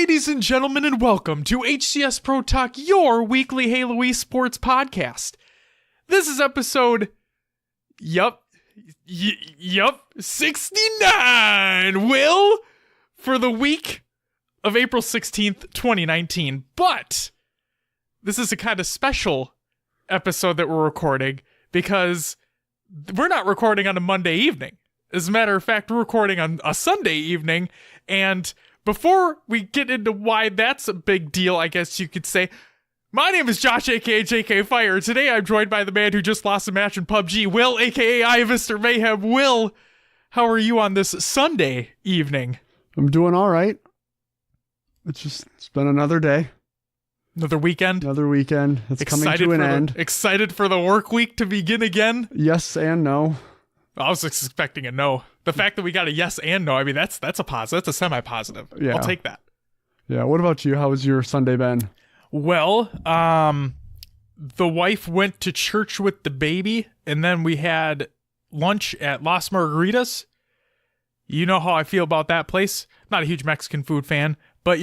ladies and gentlemen, and welcome to HCS Pro Talk, your weekly Halo esports podcast. This is episode, 69, Will, for the week of April 16th, 2019. But this is a kind of special episode that we're recording because we're not recording on a Monday evening. As a matter of fact, we're recording on a Sunday evening, and before we get into why that's a big deal, I guess you could say, my name is Josh, aka JK Fire. Today I'm joined by the man who just lost a match in PUBG, Will, aka I, Mr. Mayhem. Will, how are you on this Sunday evening? I'm doing all right. It's been another day. Another weekend? Another weekend. It's coming to an end. Excited for the work week to begin again? Yes and no. I was expecting a no. The fact that we got a yes and no, I mean, that's a positive. That's a semi-positive. Yeah. I'll take that. Yeah. What about you? How was your Sunday been? Well, the wife went to church with the baby, and then we had lunch at Las Margaritas. You know how I feel about that place. Not a huge Mexican food fan, but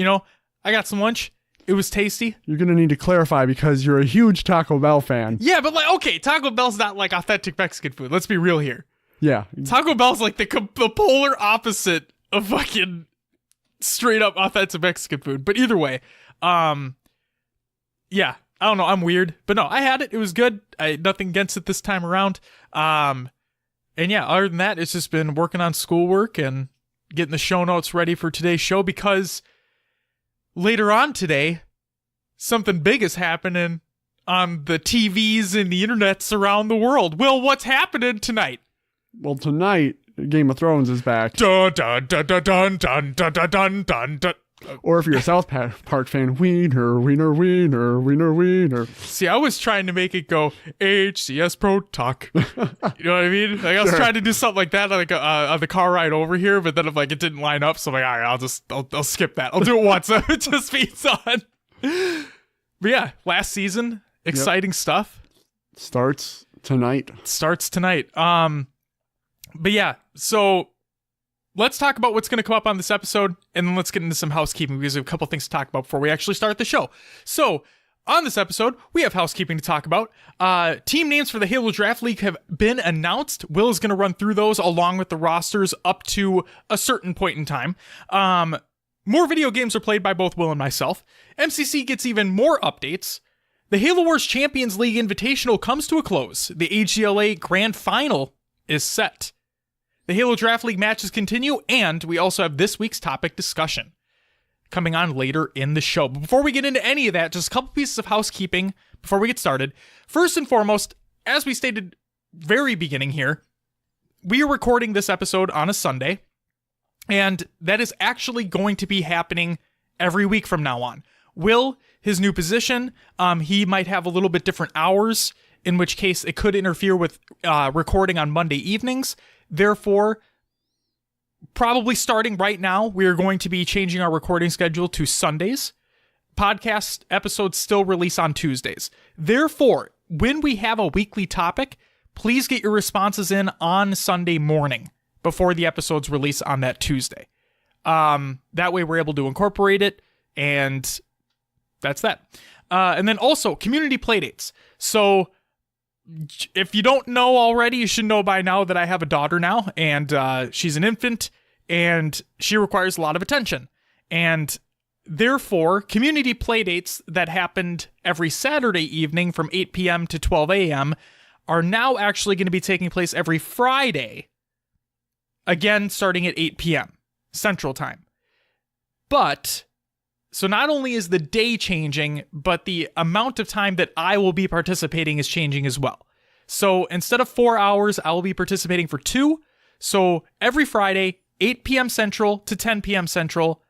I got some lunch. It was tasty. You're going to need to clarify because you're a huge Taco Bell fan. Yeah, but okay, Taco Bell's not like authentic Mexican food. Let's be real here. Yeah. Taco Bell's like the polar opposite of fucking straight up authentic Mexican food. But either way, yeah, I don't know. I'm weird, but no, I had it. It was good. I had nothing against it this time around. And yeah, other than that, it's just been working on schoolwork and getting the show notes ready for today's show because later on today, something big is happening on the TVs and the internets around the world. Will, what's happening tonight? Well, tonight, Game of Thrones is back. Dun, dun, dun, dun, dun, dun, dun, dun, dun, dun, dun. Or if you're a South Park fan, wiener, wiener, wiener, wiener, wiener. See, I was trying to make it go HCS Pro Talk. You know what I mean? Like I was trying to do something like that on the car ride over here, but then it didn't line up, so I'm like, all right, I'll skip that. I'll do it once. It just means on. But yeah, last season, exciting stuff. Starts tonight. But yeah, so let's talk about what's going to come up on this episode, and then let's get into some housekeeping because we have a couple things to talk about before we actually start the show. So on this episode, we have housekeeping to talk about. Team names for the Halo Draft League have been announced. Will is going to run through those along with the rosters up to a certain point in time. More video games are played by both Will and myself. MCC gets even more updates. The Halo Wars Champions League Invitational comes to a close. The AGLA Grand Final is set. The Halo Draft League matches continue, and we also have this week's topic discussion coming on later in the show. But before we get into any of that, just a couple pieces of housekeeping before we get started. First and foremost, as we stated very beginning here, we are recording this episode on a Sunday, and that is actually going to be happening every week from now on. Will, his new position, he might have a little bit different hours, in which case it could interfere with recording on Monday evenings. Therefore, probably starting right now, we are going to be changing our recording schedule to Sundays. Podcast episodes still release on Tuesdays. Therefore, when we have a weekly topic, please get your responses in on Sunday morning before the episodes release on that Tuesday. That way we're able to incorporate it, and that's that. And then also, community playdates. So if you don't know already, you should know by now that I have a daughter now, and she's an infant, and she requires a lot of attention. And therefore, community playdates that happened every Saturday evening from 8 p.m. to 12 a.m. are now actually going to be taking place every Friday, again starting at 8 p.m. Central Time. But so not only is the day changing, but the amount of time that I will be participating is changing as well. So instead of 4 hours, I will be participating for 2. So every Friday, 8 p.m. Central to 10 p.m. Central,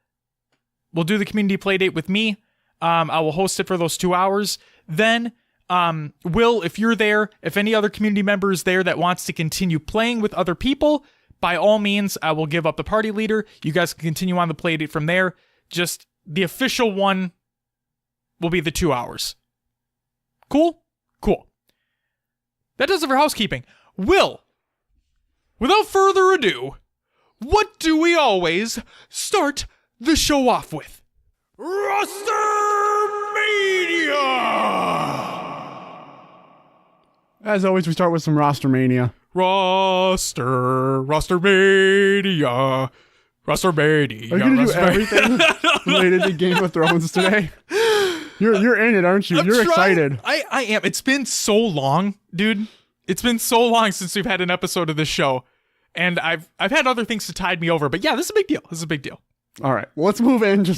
we'll do the community playdate with me. I will host it for those 2 hours. Then, Will, if you're there, if any other community member is there that wants to continue playing with other people, by all means, I will give up the party leader. You guys can continue on the playdate from there. Just the official one will be the 2 hours. Cool? Cool. That does it for housekeeping. Will, without further ado, what do we always start the show off with? Roster Mania! As always, we start with some roster mania. Roster Mania. Roster Mania. Are you gonna do everything related to Game of Thrones today? You're in it, aren't you? You're excited. I am. It's been so long, dude. It's been so long since we've had an episode of this show. And I've had other things to tide me over. But yeah, this is a big deal. This is a big deal. All right. Well, let's move in to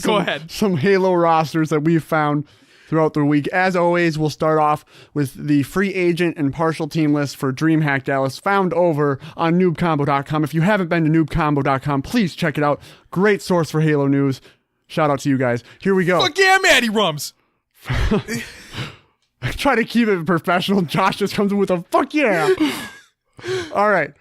some Halo rosters that we've found throughout the week. As always, we'll start off with the free agent and partial team list for DreamHack Dallas, found over on noobcombo.com. If you haven't been to noobcombo.com, please check it out. Great source for Halo news. Shout out to you guys. Here we go. Fuck yeah, Matty Rums. Try to keep it professional. Josh just comes in with a fuck yeah. All right.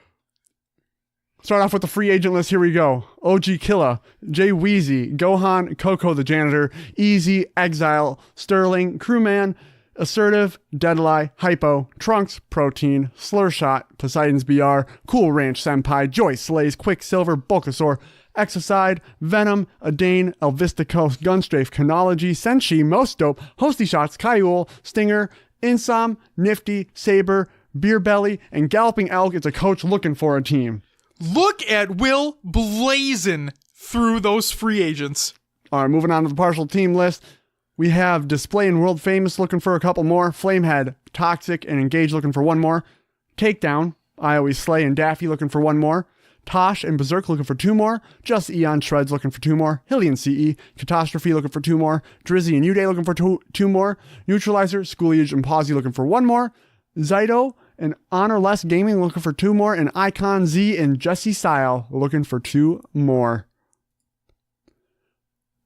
Start off with the free agent list. Here we go. OG Killa, Jay Weezy, Gohan, Coco the Janitor, Easy, Exile, Sterling, Crewman, Assertive, Deadeye, Hypo, Trunks, Protein, Slurshot, Poseidon's BR, Cool Ranch Senpai, Joyce, Slays, Quicksilver, Bulkasaur, Exocide, Venom, Adane, Elvista Coast, Gunstrafe, Chronology, Senshi, Most Dope, Hosty Shots, Kaiul, Stinger, Insom, Nifty, Saber, Beer Belly, and Galloping Elk is a coach looking for a team. Look at Will blazing through those free agents. All right, moving on to the partial team list. We have Display and World Famous looking for a couple more. Flamehead, Toxic, and Engage looking for one more. Takedown, I Always Slay, and Daffy looking for one more. Tosh and Berserk looking for two more. Just Eon Shreds looking for two more. Hillian CE, Catastrophe looking for two more. Drizzy and Uday looking for two more. Neutralizer, Schooliage, and Pawsey looking for one more. Zyto and Honor Less Gaming looking for two more. And Icon Z and Jesse Style looking for two more.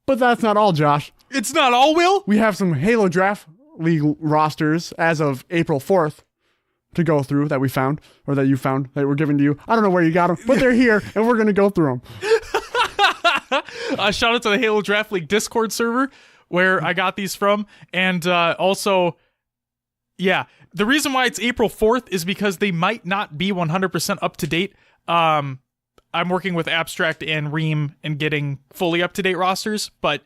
But that's not all, Josh. It's not all, Will? We have some Halo Draft League rosters as of April 4th to go through that we found, or that you found, that were given to you. I don't know where you got them, but they're here, and we're going to go through them. Shout out to the Halo Draft League Discord server, where I got these from. And also, yeah, the reason why it's April 4th is because they might not be 100% up to date. I'm working with Abstract and Ream and getting fully up to date rosters, but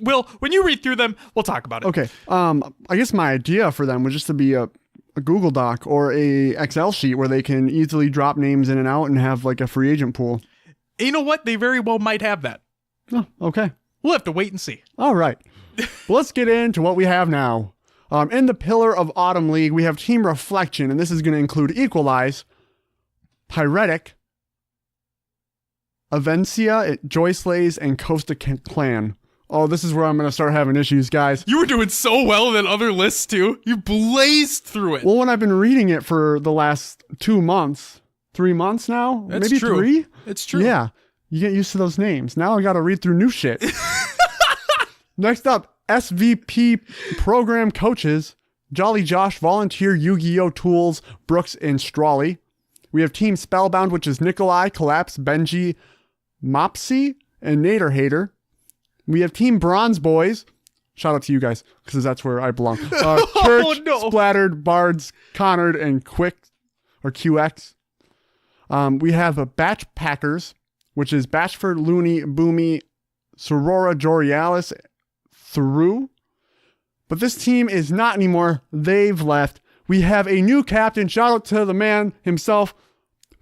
Will, when you read through them, we'll talk about it. Okay. I guess my idea for them was just to be a Google Doc or a Excel sheet where they can easily drop names in and out and have like a free agent pool. You know what? They very well might have that. Oh, okay. We'll have to wait and see. All right. Well, let's get into what we have now. In the Pillar of Autumn League, we have Team Reflection, and this is going to include Equalize, Pyretic, Avencia, Joy Slays, and Costa Clan. Oh, this is where I'm going to start having issues, guys. You were doing so well in other lists, too. You blazed through it. Well, when I've been reading it for the last 2 months, 3 months now, That's maybe true. 3? It's true. Yeah, you get used to those names. Now I got to read through new shit. Next up, SVP Program Coaches, Jolly Josh, Volunteer, Yu-Gi-Oh! Tools, Brooks, and Strawley. We have Team Spellbound, which is Nikolai, Collapse, Benji, Mopsy, and Nader Hater. We have Team Bronze Boys. Shout out to you guys, because that's where I belong. Church, Splattered, Bards, Connard, and QX. We have a Batch Packers, which is Batchford, Looney, Boomy, Sorora, Jorialis, Through. But this team is not anymore. They've left. We have a new captain. Shout out to the man himself,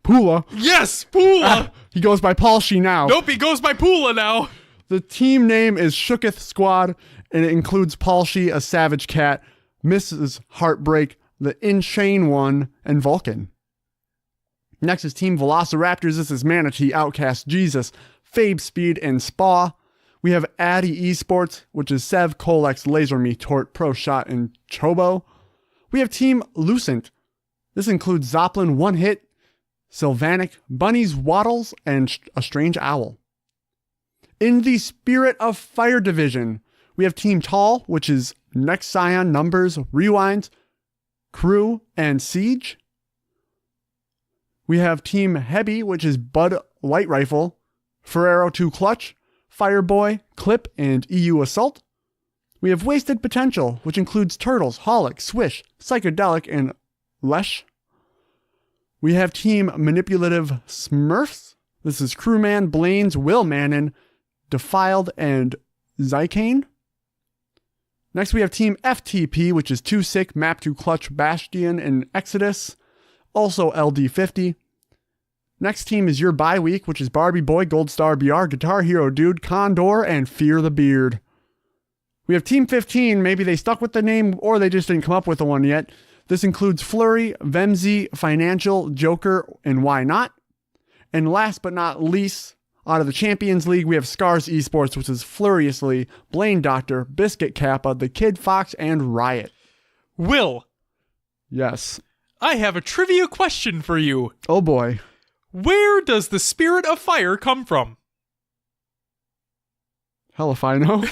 Pula. Yes, Pula. He goes by Paul Shee now. Nope, he goes by Pula now. The team name is Shooketh Squad, and it includes Paul Shee, a Savage Cat, Mrs. Heartbreak, the Inshane One, and Vulcan. Next is Team Velociraptors. This is Manatee, Outcast, Jesus, Fabe Speed, and Spa. We have Addy Esports, which is Sev, Colex, Laserme, Tort, Pro Shot, and Chobo. We have Team Lucent. This includes Zoplin, One Hit, Sylvanic, Bunnies, Waddles, and a Strange Owl. In the Spirit of Fire division, we have Team Tall, which is Next Scion, Numbers, Rewinds, Crew, and Siege. We have Team Heavy, which is Bud Light Rifle, Ferrero 2 Clutch, Fireboy, Clip, and EU Assault. We have Wasted Potential, which includes Turtles, Holic, Swish, Psychedelic, and Lesh. We have Team Manipulative Smurfs. This is Crewman, Blaine's, Will Mannon, Defiled, and Zycane. Next, we have Team FTP, which is Too Sick, Map to Clutch, Bastion, and Exodus. Also LD50. Next team is Your Bye Week, which is Barbie Boy, Gold Star BR, Guitar Hero Dude, Condor, and Fear the Beard. We have Team 15. Maybe they stuck with the name or they just didn't come up with the one yet. This includes Flurry, Vemzy, Financial, Joker, and Why Not. And last but not least, out of the Champions League, we have Scars Esports, which is Furiously, Blaine Doctor, Biscuit Kappa, The Kid Fox, and Riot. Will, Yes. I have a trivia question for you. Oh boy. Where does the spirit of fire come from? Hell if I know.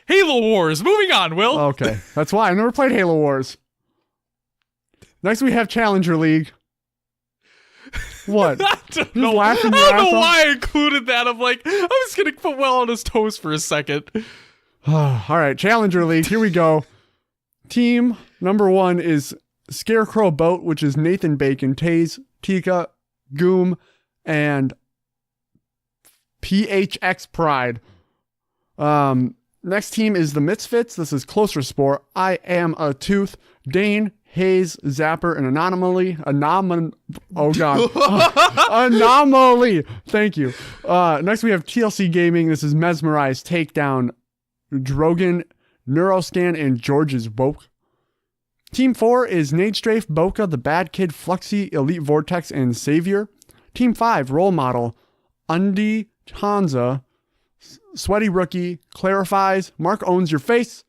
Halo Wars. Moving on, Will. Okay. That's why I never played Halo Wars. Next we have Challenger League. What? I don't Just know, laughing I your don't know ass off? why I included that. I'm like, I was going to put Will on his toes for a second. All right, Challenger League. Here we go. Team number 1 is Scarecrow Boat, which is Nathan Bacon, Taze, Tika, Goom, and PHX Pride. Next team is the Misfits. This is Closer Sport, I Am a Tooth, Dane, Hayes, Zapper, and Anomaly. Oh god. Anomaly. Thank you. Next we have TLC Gaming. This is Mesmerize, Takedown, Drogan, Neuroscan, and George's Woke. Team 4 is Nade Strafe, Boca, The Bad Kid, Fluxy, Elite Vortex, and Savior. Team 5, Role Model, Undi, Hansa, Sweaty Rookie, Clarifies, Mark Owns Your Face,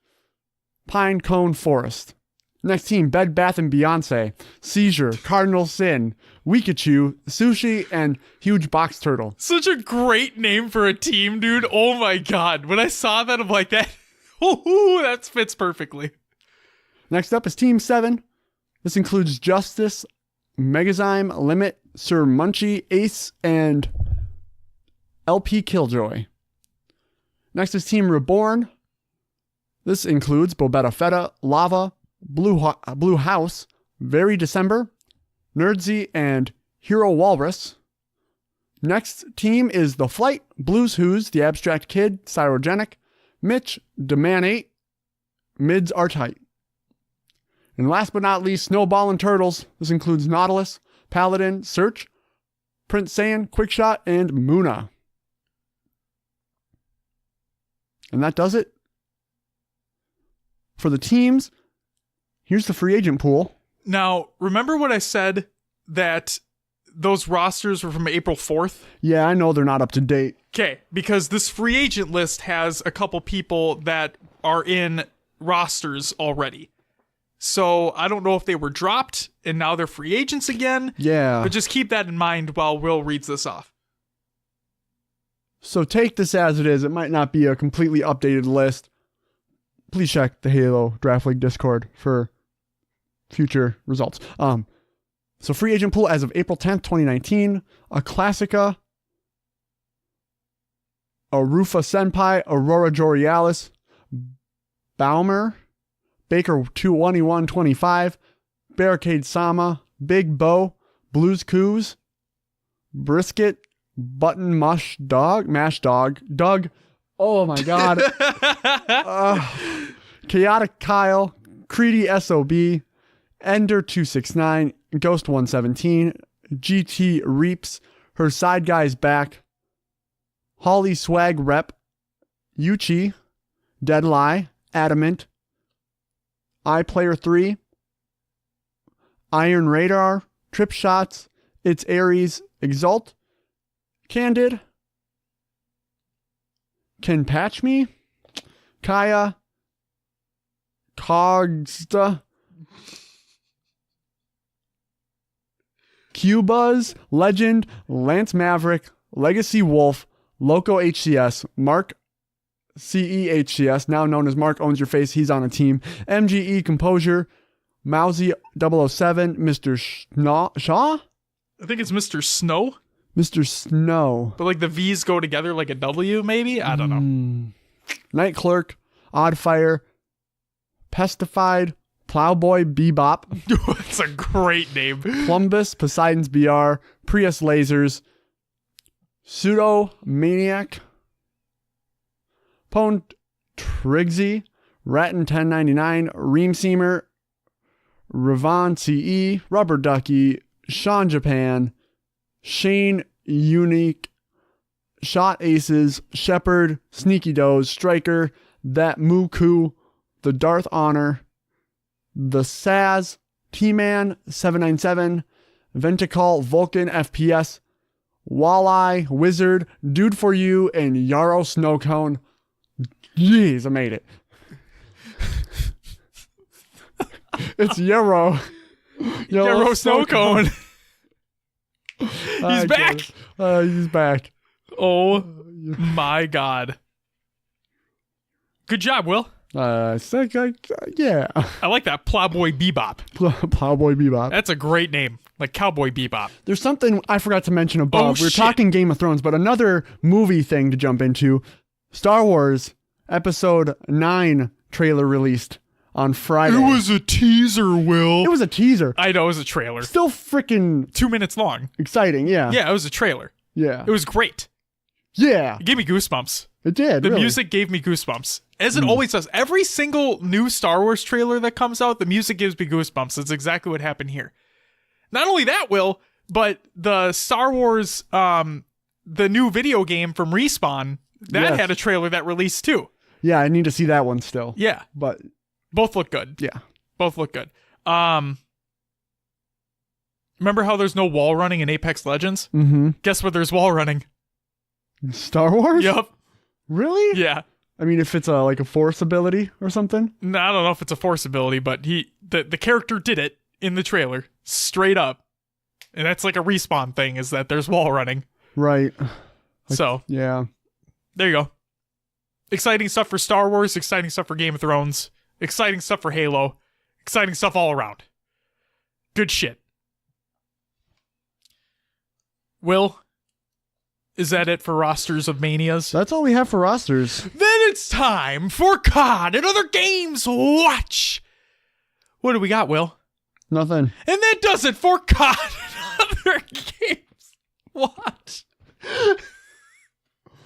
Pine Cone Forest. Next team, Bed Bath & Beyonce, Seizure, Cardinal Sin, Weekachu, Sushi, and Huge Box Turtle. Such a great name for a team, dude. Oh my god. When I saw that, I'm like, that fits perfectly. Next up is Team 7. This includes Justice, Megazyme, Limit, Sir Munchie, Ace, and LP Killjoy. Next is Team Reborn. This includes Bobetta Feta, Lava, Blue House, Very December, Nerdsy, and Hero Walrus. Next team is The Flight, Blues Who's, The Abstract Kid, Cyrogenic, Mitch, Deman 8, Mids Are Tight. And last but not least, Snowball and Turtles. This includes Nautilus, Paladin, Search, Prince Saiyan, Quickshot, and Muna. And that does it for the teams. Here's the free agent pool. Now, remember what I said that those rosters were from April 4th? Yeah, I know they're not up to date. Okay, because this free agent list has a couple people that are in rosters already. So I don't know if they were dropped and now they're free agents again. Yeah. But just keep that in mind while Will reads this off. So take this as it is. It might not be a completely updated list. Please check the Halo Draft League Discord for future results. So free agent pool as of April 10th, 2019. A Classica, Arufa Senpai, Aurora Jorealis, Baumer, Baker 22125, Barricade Sama, Big Bow, Blues Coos, Brisket, Button Mash Dog, Doug. Oh my god. Chaotic Kyle, Creedy SOB, Ender 269, Ghost 117, GT Reaps, Her Side Guy's Back, Holly Swag Rep, Yuchi, Deadlie, Adamant, iPlayer 3, Iron Radar, Trip Shots, It's Aries, Exalt, Candid, Can Patch Me, Kaya, Cogsta, Q-Buzz, Legend, Lance Maverick, Legacy Wolf, Loco HCS, Mark CEHCS, now known as Mark Owns Your Face, he's on a team, MGE Composure, Mousy 007, Mr. Shaw? I think it's Mr. Snow. Mr. Snow. But like the V's go together like a W, maybe? I don't know. Night Clerk, Oddfire, Pestified, Plowboy Bebop, That's a great name. Plumbus, Poseidon's BR, Prius Lasers, Pseudo Maniac, Pwn Triggsy, Ratton 1099, Reamseamer, Ravon CE, Rubber Ducky, Sean Japan, Shane Unique, Shot Aces, Shepherd, Sneaky Doze, Striker, That Muku, The Darth Honor, The Saz, T-Man 797, Ventical, Vulcan FPS, Walleye, Wizard, Dude for You, and Yarrow Snowcone. Jeez, I made it. It's Yarrow. Yarrow Snowcone. He's back. He's back. Oh my God. Good job, Will. Yeah. I like that. Plowboy Bebop. Plowboy Bebop. That's a great name. Like Cowboy Bebop. There's something I forgot to mention above. We were shit. talking Game of Thrones, but another movie thing to jump into. Star Wars Episode 9 trailer released on Friday. It was a teaser, Will. It was a teaser. I know, it was a trailer. Still freaking 2 minutes long. exciting, yeah. Yeah, it was a trailer. Yeah. It was great. Yeah. It gave me goosebumps. It did. The really. music gave me goosebumps. As it always does. Every single new Star Wars trailer that comes out, the music gives me goosebumps. That's exactly what happened here. Not only that, Will, but the Star Wars, the new video game from Respawn, that Yes. had a trailer that released too. Yeah, I need to see that one still. Yeah. But Both look good. yeah. Both look good. Remember how there's no wall running in Apex Legends? Mm-hmm. Guess what? There's wall running. Star Wars? Yup. Really? Yeah. I mean, if it's like a force ability or something. No, I don't know if it's a force ability, but the character did it in the trailer, straight up. And that's like a Respawn thing, is that there's wall running. Right. So, Yeah. there you go. Exciting stuff for Star Wars, exciting stuff for Game of Thrones, exciting stuff for Halo, exciting stuff all around. Good shit. Will, is that it for rosters of Manias? That's all we have for rosters. Then it's time for COD and other games watch. What do we got, Will? Nothing. And that does it for COD and other games watch.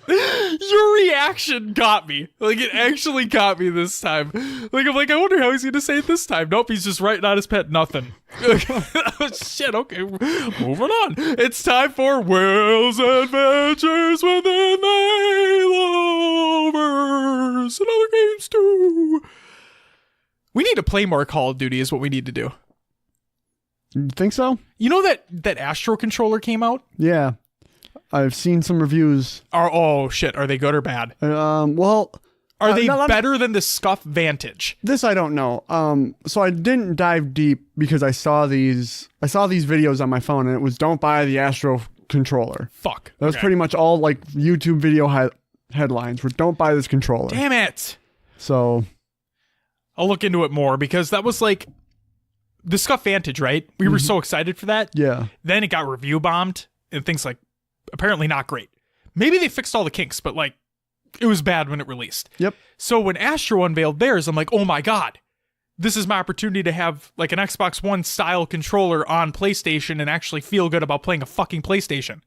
Your reaction got me. Like, it actually got me this time. Like, I'm like, I wonder how he's gonna say it this time. Nope, he's just writing on his pet nothing. Shit, okay. Moving on. It's time for Will's Adventures within the Haloverse and other games too. We need to play more Call of Duty is what we need to do. You think so? You know that Astro controller came out? Yeah. I've seen some reviews. Oh shit, are they good or bad? Well, Are they no, better than the Scuff Vantage? this I don't know. So I didn't dive deep because I saw these videos on my phone, and it was don't buy the Astro controller. Fuck. That was Okay. pretty much all like YouTube video headlines were don't buy this controller. Damn it. So I'll look into it more because that was like the Scuff Vantage, right? We were so excited for that. yeah. Then it got review bombed and things like apparently not great. Maybe they fixed all the kinks, but like it was bad when it released. Yep. So when Astro unveiled theirs, I'm like, oh my God, this is my opportunity to have like an Xbox One style controller on PlayStation and actually feel good about playing a fucking PlayStation.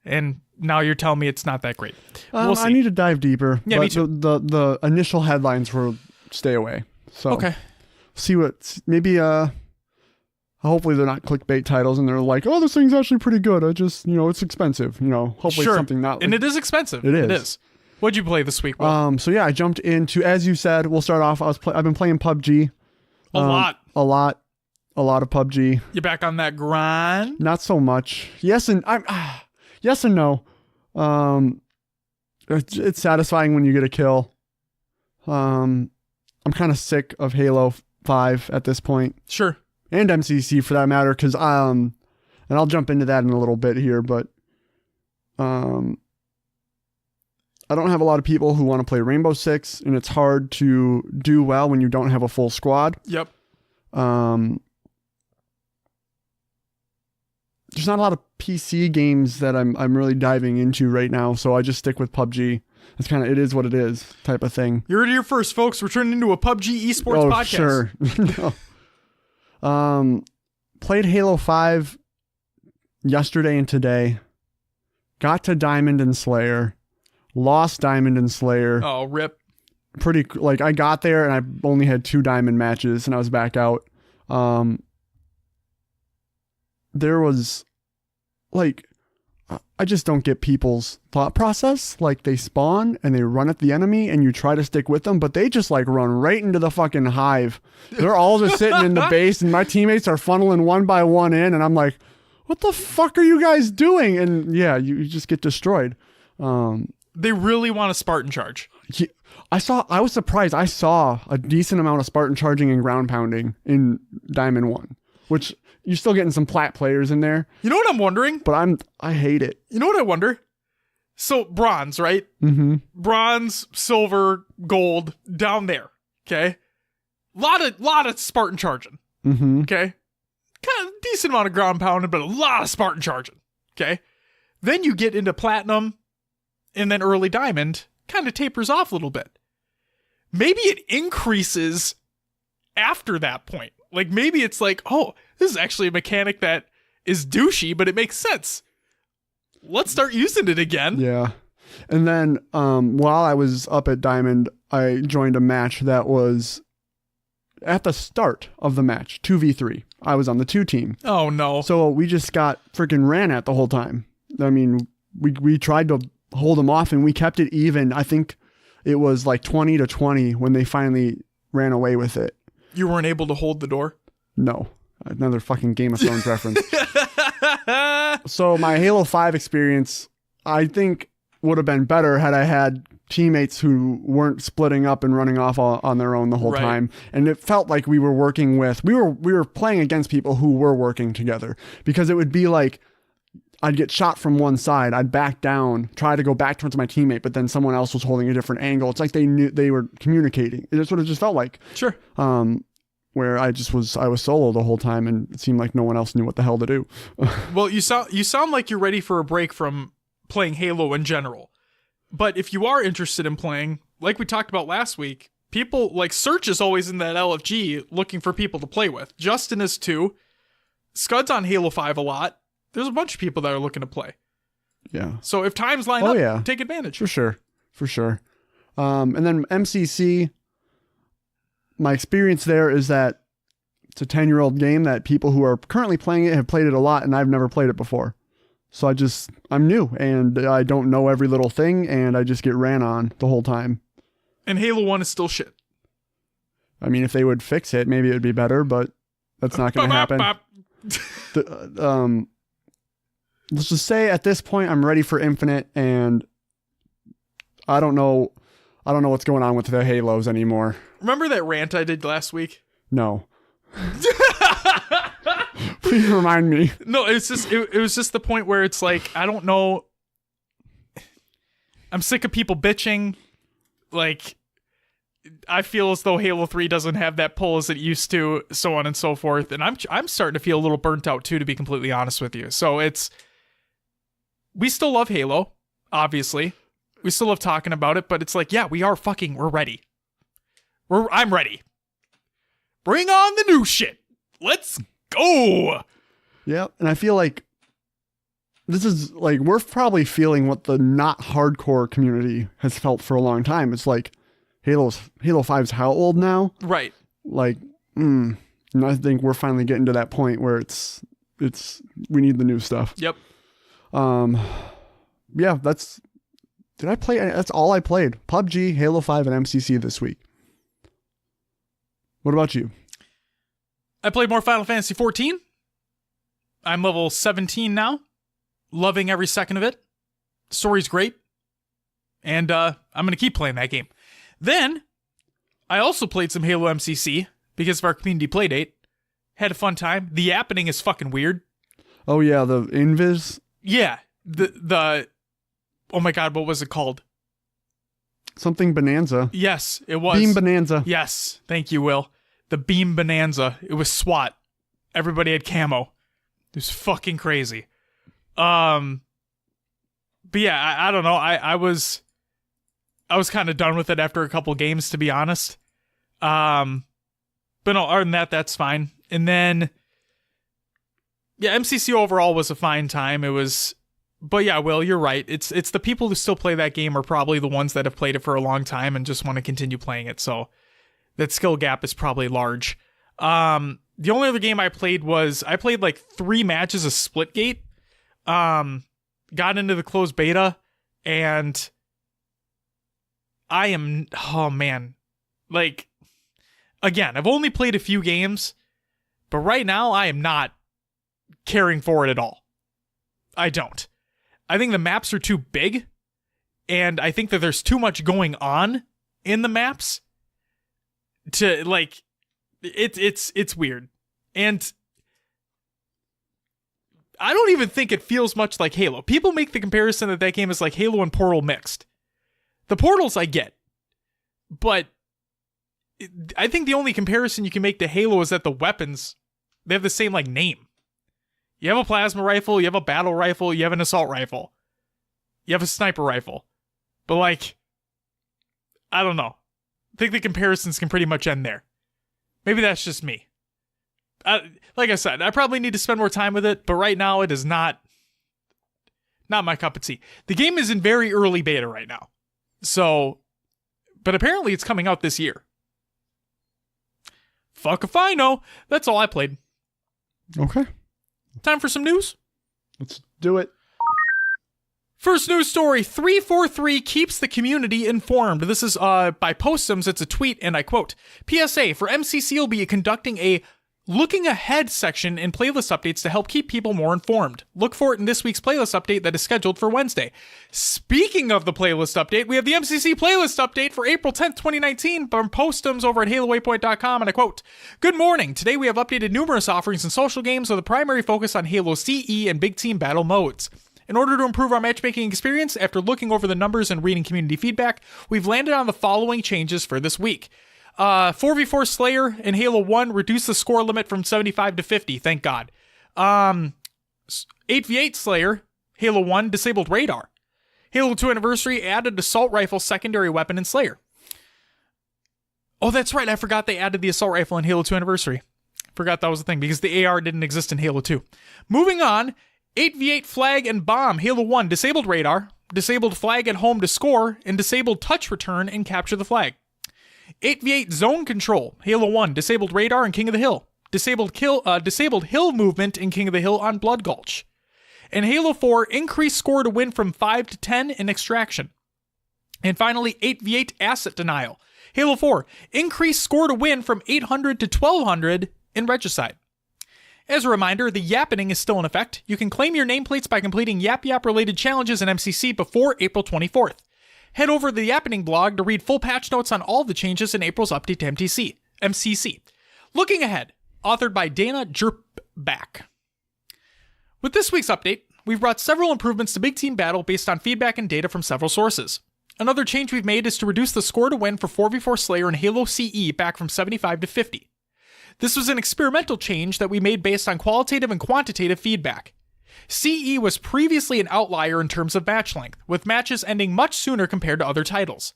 And now you're telling me it's not that great. We'll see. I need to dive deeper. Yeah, but me too. The initial headlines were stay away. So Okay. see what maybe hopefully they're not clickbait titles and they're like, oh, this thing's actually pretty good. I just it's expensive. Hopefully Sure. something not. And it is expensive. It is. It is. What'd you play this week, Will? So yeah, I jumped into, as you said, we'll start off. I've been playing PUBG. A lot. A lot of PUBG. You back on that grind? Not so much. Yes and yes and no. It's satisfying when you get a kill. I'm kind of sick of Halo 5 at this point, Sure. and MCC for that matter, because and I'll jump into that in a little bit here, but I don't have a lot of people who want to play Rainbow Six, and it's hard to do well when you don't have a full squad. Yep. There's not a lot of PC games that I'm really diving into right now, so I just stick with PUBG. It's kind of, it is what it is type of thing. You heard it here first, folks. We're turning into a PUBG esports podcast. Sure. No. Played Halo 5 yesterday and today. Got to Diamond and Slayer. lost Diamond and Slayer. Oh, rip. Pretty, like, I got there and I only had 2 Diamond matches and I was back out. There was, like, I just don't get people's thought process. Like, they spawn and they run at the enemy and you try to stick with them, but they just, like, run right into the fucking hive. They're all just sitting in the base and my teammates are funneling one by one in and I'm like, what the fuck are you guys doing? And yeah, you just get destroyed. They really want a Spartan charge. I was surprised. I saw a decent amount of Spartan charging and ground pounding in Diamond 1, which you're still getting some plat players in there. You know what I'm wondering? But I hate it. You know what I wonder? So bronze, right? Mm-hmm. Bronze, silver, gold, down there. Okay. Lot of Spartan charging. Mm-hmm. Okay. Kind of decent amount of ground pounding, but a lot of Spartan charging. Okay. Then you get into platinum and then early diamond, kind of tapers off a little bit. Maybe it increases after that point. Like maybe it's like, oh, this is actually a mechanic that is douchey, but it makes sense. Let's start using it again. Yeah. And then while I was up at Diamond, I joined a match that was at the start of the match, 2v3. I was on the 2 team. Oh, no. So we just got freaking ran at the whole time. I mean, we tried to hold them off and we kept it even. I think it was like 20-20 when they finally ran away with it. You weren't able to hold the door? No. Another fucking Game of Thrones reference. So my Halo 5 experience, I think, would have been better had I had teammates who weren't splitting up and running off on their own the whole time. And it felt like we were working with, we were playing against people who were working together, because it would be like, I'd get shot from one side, I'd back down, try to go back towards my teammate, but then someone else was holding a different angle. It's like they knew they were communicating. That's what it just felt like. Sure. Where I was solo the whole time and it seemed like no one else knew what the hell to do. Well, you sound like you're ready for a break from playing Halo in general. But if you are interested in playing, like we talked about last week, people like Search is always in that LFG looking for people to play with. Justin is too. Scud's on Halo 5 a lot. There's a bunch of people that are looking to play. Yeah. So if times line up, take advantage. For sure. And then MCC, my experience there is that it's a 10-year-old game that people who are currently playing it have played it a lot, and I've never played it before. So I'm new, and I don't know every little thing, and I just get ran on the whole time. And Halo 1 is still shit. I mean, if they would fix it, maybe it would be better, but that's not going to happen. Let's just say at this point, I'm ready for Infinite, and I don't know what's going on with the Halos anymore. Remember that rant I did last week? No. Please remind me. No, it's just it was just the point where it's like, I don't know. I'm sick of people bitching. Like, I feel as though Halo 3 doesn't have that pull as it used to, so on and so forth. And I'm starting to feel a little burnt out too, to be completely honest with you. So we still love Halo, obviously. We still love talking about it, but it's like, yeah, we're ready. I'm ready. Bring on the new shit. Let's go. Yeah, and I feel like this is like, we're probably feeling what the not hardcore community has felt for a long time. It's like Halo 5's how old now? Right. Like, and I think we're finally getting to that point where it's we need the new stuff. Yep. Yeah, that's all I played. PUBG, Halo 5, and MCC this week. What about you? I played more Final Fantasy 14. I'm level 17 now. Loving every second of it. Story's great. And I'm going to keep playing that game. Then, I also played some Halo MCC because of our community playdate. Had a fun time. The happening is fucking weird. Oh yeah, the Invis? Yeah. The oh my god, what was it called? Something Bonanza. Yes, it was. Beam Bonanza. Yes, thank you, Will. The Beam Bonanza. It was SWAT. Everybody had camo. It was fucking crazy. But yeah, I don't know. I was kind of done with it after a couple games, to be honest. But no, other than that, that's fine. And then, yeah, MCC overall was a fine time. It was But yeah, Will, you're right. It's the people who still play that game are probably the ones that have played it for a long time and just want to continue playing it. So that skill gap is probably large. The only other game I played like 3 matches of Splitgate. Got into the closed beta, and oh man, like, again, I've only played a few games, but right now I am not caring for it at all. I don't. I think the maps are too big, and I think that there's too much going on in the maps to, like, it's weird. And I don't even think it feels much like Halo. People make the comparison that game is like Halo and Portal mixed. The Portals I get, but I think the only comparison you can make to Halo is that the weapons, they have the same, like, name. You have a plasma rifle, you have a battle rifle, you have an assault rifle. You have a sniper rifle. But, like, I don't know. I think the comparisons can pretty much end there. Maybe that's just me. Like I said, I probably need to spend more time with it, but right now it is not my cup of tea. The game is in very early beta right now. So, but apparently it's coming out this year. Fuck if I know. That's all I played. Okay. Time for some news? Let's do it. First news story, 343 keeps the community informed. This is by Postums. It's a tweet, and I quote, PSA, for MCC will be conducting a looking ahead section in playlist updates to help keep people more informed. Look for it in this week's playlist update that is scheduled for Wednesday. Speaking of the playlist update, we have the MCC playlist update for April 10th, 2019 from Postums over at HaloWaypoint.com, and I quote, good morning. Today we have updated numerous offerings in social games with a primary focus on Halo CE and Big Team Battle modes. In order to improve our matchmaking experience, after looking over the numbers and reading community feedback, we've landed on the following changes for this week. 4v4 Slayer in Halo 1 reduced the score limit from 75 to 50, thank God. 8v8 Slayer, Halo 1, disabled radar. Halo 2 Anniversary added assault rifle secondary weapon in Slayer. Oh, that's right, I forgot they added the assault rifle in Halo 2 Anniversary. Forgot that was a thing, because the AR didn't exist in Halo 2. Moving on, 8v8 Flag and Bomb, Halo 1, disabled radar, disabled flag at home to score, and disabled touch return and capture the flag. 8v8 Zone Control, Halo 1, disabled radar in King of the Hill, disabled hill movement in King of the Hill on Blood Gulch. And Halo 4, increased score to win from 5 to 10 in Extraction. And finally, 8v8 Asset Denial, Halo 4, increased score to win from 800 to 1200 in Regicide. As a reminder, the Yappening is still in effect. You can claim your nameplates by completing Yap Yap related challenges in MCC before April 24th. Head over to the Yappening blog to read full patch notes on all the changes in April's update to MCC. Looking ahead, authored by Dana Jerpback. With this week's update, we've brought several improvements to Big Team Battle based on feedback and data from several sources. Another change we've made is to reduce the score to win for 4v4 Slayer and Halo CE back from 75 to 50. This was an experimental change that we made based on qualitative and quantitative feedback. CE was previously an outlier in terms of match length, with matches ending much sooner compared to other titles.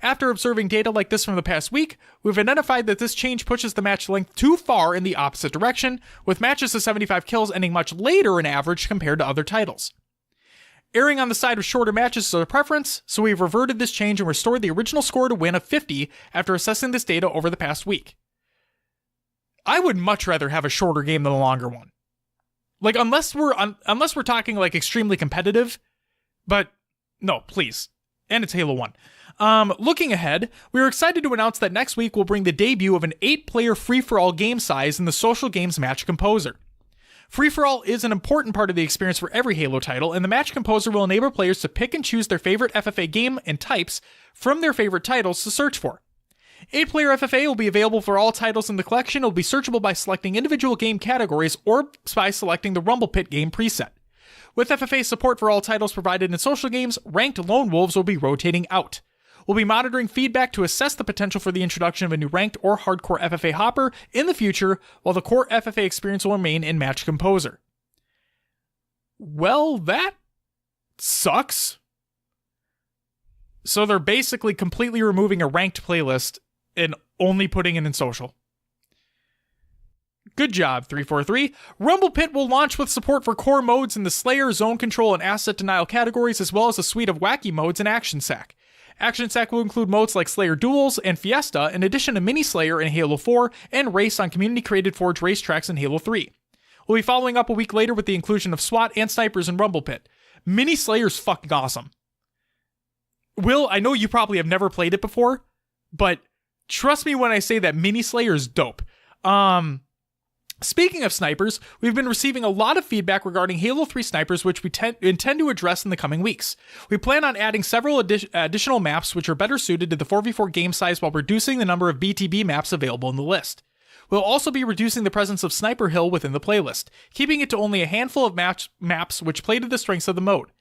After observing data like this from the past week, we've identified that this change pushes the match length too far in the opposite direction, with matches of 75 kills ending much later in average compared to other titles. Erring on the side of shorter matches is our preference, so we've reverted this change and restored the original score to win of 50 after assessing this data over the past week. I would much rather have a shorter game than a longer one. Like, unless we're talking, like, extremely competitive, but no, please. And it's Halo 1. Looking ahead, we are excited to announce that next week we'll bring the debut of an 8-player free-for-all game size in the Social Games Match Composer. Free-for-all is an important part of the experience for every Halo title, and the Match Composer will enable players to pick and choose their favorite FFA game and types from their favorite titles to search for. 8-player FFA will be available for all titles in the collection. It will be searchable by selecting individual game categories or by selecting the Rumble Pit game preset. With FFA support for all titles provided in social games, ranked lone wolves will be rotating out. We'll be monitoring feedback to assess the potential for the introduction of a new ranked or hardcore FFA hopper in the future, while the core FFA experience will remain in Match Composer. Well, that sucks. So they're basically completely removing a ranked playlist and only putting it in social. Good job, 343. Rumble Pit will launch with support for core modes in the Slayer, Zone Control, and Asset Denial categories, as well as a suite of wacky modes in Action Sack. Action Sack will include modes like Slayer Duels and Fiesta, in addition to Mini Slayer in Halo 4 and Race on community-created Forge racetracks in Halo 3. We'll be following up a week later with the inclusion of SWAT and Snipers in Rumble Pit. Mini Slayer's fucking awesome. Will, I know you probably have never played it before, but trust me when I say that Mini Slayer is dope. Speaking of snipers, we've been receiving a lot of feedback regarding Halo 3 snipers, which we intend to address in the coming weeks. We plan on adding several additional maps which are better suited to the 4v4 game size while reducing the number of BTB maps available in the list. We'll also be reducing the presence of Sniper Hill within the playlist, keeping it to only a handful of maps which play to the strengths of the mode.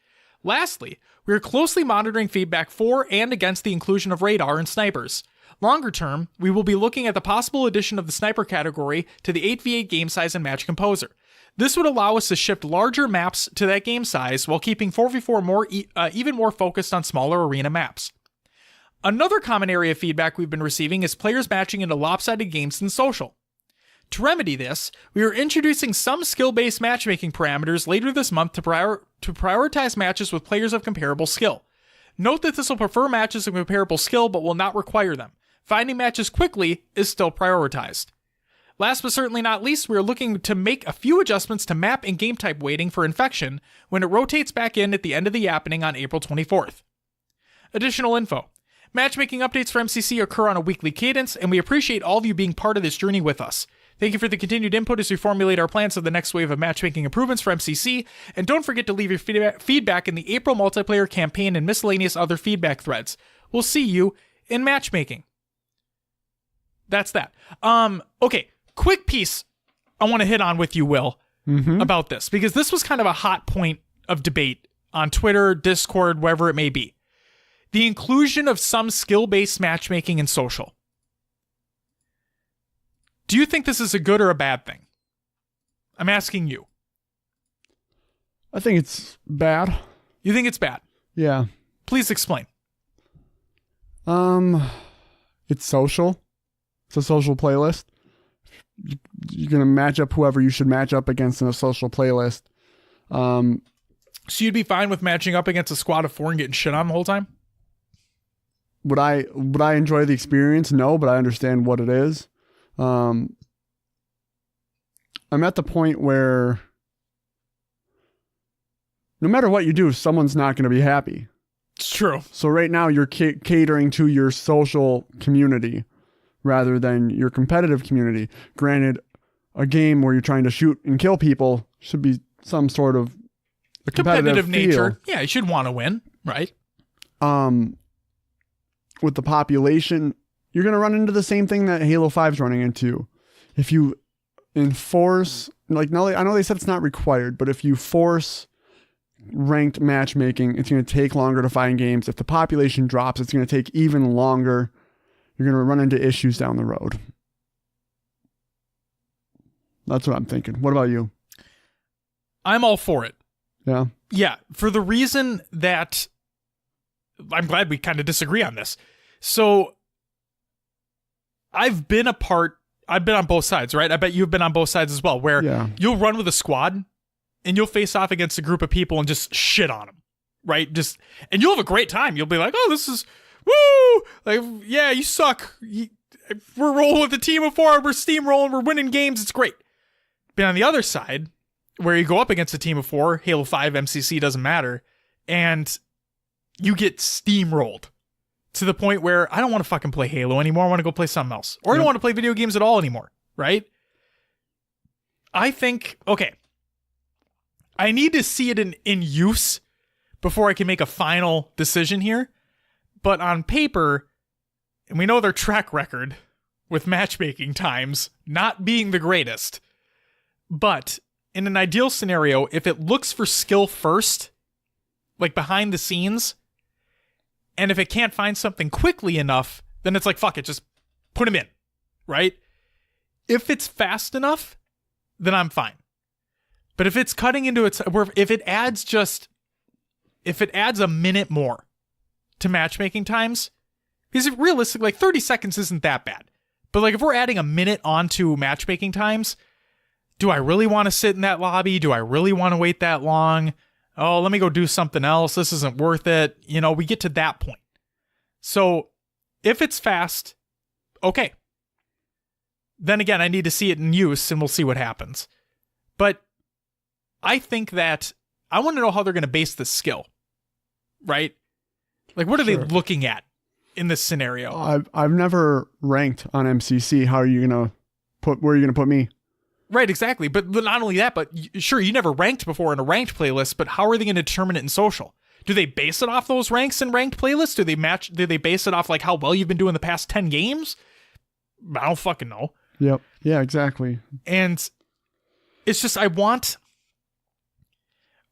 Lastly, we are closely monitoring feedback for and against the inclusion of radar and snipers. Longer term, we will be looking at the possible addition of the sniper category to the 8v8 game size and match composer. This would allow us to shift larger maps to that game size while keeping 4v4 even more focused on smaller arena maps. Another common area of feedback we've been receiving is players matching into lopsided games in social. To remedy this, we are introducing some skill-based matchmaking parameters later this month to prioritize matches with players of comparable skill. Note that this will prefer matches of comparable skill but will not require them. Finding matches quickly is still prioritized. Last but certainly not least, we are looking to make a few adjustments to map and game type weighting for Infection when it rotates back in at the end of the happening on April 24th. Additional info. Matchmaking updates for MCC occur on a weekly cadence, and we appreciate all of you being part of this journey with us. Thank you for the continued input as we formulate our plans for the next wave of matchmaking improvements for MCC, and don't forget to leave your feedback in the April multiplayer campaign and miscellaneous other feedback threads. We'll see you in matchmaking. That's that. Okay, quick piece I want to hit on with you, Will, about this, because this was kind of a hot point of debate on Twitter, Discord, wherever it may be. The inclusion of some skill-based matchmaking in social. Do you think this is a good or a bad thing? I'm asking you. I think it's bad. You think it's bad? Yeah. Please explain. It's social. It's a social playlist. You're going to match up whoever you should match up against in a social playlist. So you'd be fine with matching up against a squad of 4 and getting shit on the whole time? Would I enjoy the experience? No, but I understand what it is. I'm at the point where no matter what you do, someone's not going to be happy. It's true. So right now you're catering to your social community rather than your competitive community. Granted, a game where you're trying to shoot and kill people should be some sort of a competitive nature. Yeah, you should want to win, right? With the population, you're going to run into the same thing that Halo 5's running into. If you enforce, like, no, I know they said it's not required, but if you force ranked matchmaking, it's going to take longer to find games. If the population drops, it's going to take even longer. You're going to run into issues down the road. That's what I'm thinking. What about you? I'm all for it. Yeah? Yeah, for the reason that I'm glad we kind of disagree on this. So I've been on both sides, right? I bet you've been on both sides as well, where you'll run with a squad and you'll face off against a group of people and just shit on them, right? And you'll have a great time. You'll be like, oh, this is, woo! Like, yeah, you suck. We're rolling with a team of 4. We're steamrolling. We're winning games. It's great. But on the other side, where you go up against a team of 4, Halo 5, MCC, doesn't matter, and you get steamrolled to the point where I don't want to fucking play Halo anymore. I want to go play something else. Or I don't want to play video games at all anymore, right? I think, okay, I need to see it in use before I can make a final decision here. But on paper, and we know their track record with matchmaking times not being the greatest, but in an ideal scenario, if it looks for skill first, like behind the scenes, and if it can't find something quickly enough, then it's like, fuck it, just put him in, right? If it's fast enough, then I'm fine. But if it's cutting into its, if it adds a minute more to matchmaking times, because realistically, like 30 seconds isn't that bad. But like if we're adding a minute onto matchmaking times, do I really want to sit in that lobby? Do I really want to wait that long? Oh, let me go do something else. This isn't worth it. You know, we get to that point. So if it's fast, okay. Then again, I need to see it in use and we'll see what happens. But I think that I want to know how they're going to base this skill, right? Like, what are they looking at in this scenario? I've never ranked on MCC. How are you going to where are you going to put me? Right, exactly. But not only that, but sure, you never ranked before in a ranked playlist, but how are they going to determine it in social? Do they base it off those ranks in ranked playlists? Do they base it off like how well you've been doing the past 10 games? I don't fucking know. Yep. Yeah, exactly. And it's just,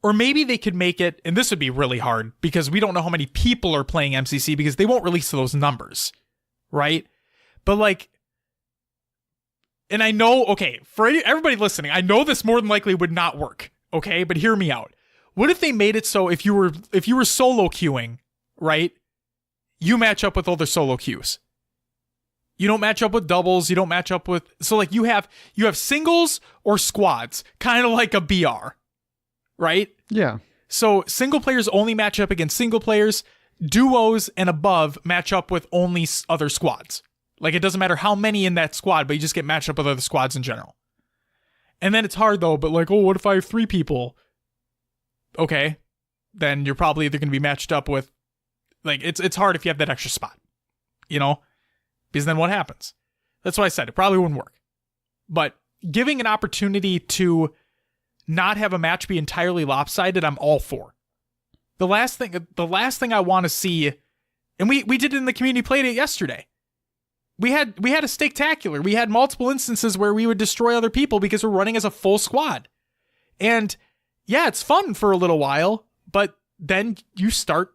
or maybe they could make it, and this would be really hard because we don't know how many people are playing MCC because they won't release those numbers, right? But like, and I know, okay, for everybody listening, I know this more than likely would not work, okay? But hear me out. What if they made it so if you were solo queuing, right? You match up with other solo queues. You don't match up with doubles, you don't match up with, so like you have singles or squads, kind of like a BR, right? Yeah. So single players only match up against single players, duos and above match up with only other squads. Like it doesn't matter how many in that squad, but you just get matched up with other squads in general. And then it's hard though, but like, oh, what if I have 3 people? Okay, then you're probably either going to be matched up with, like, it's hard if you have that extra spot, you know? Because then what happens? That's what I said. It probably wouldn't work. But giving an opportunity to not have a match be entirely lopsided, I'm all for. The last thing I want to see, and we did it in the community played it yesterday. We had a steaktacular. We had multiple instances where we would destroy other people because we're running as a full squad. And yeah, it's fun for a little while, but then you start,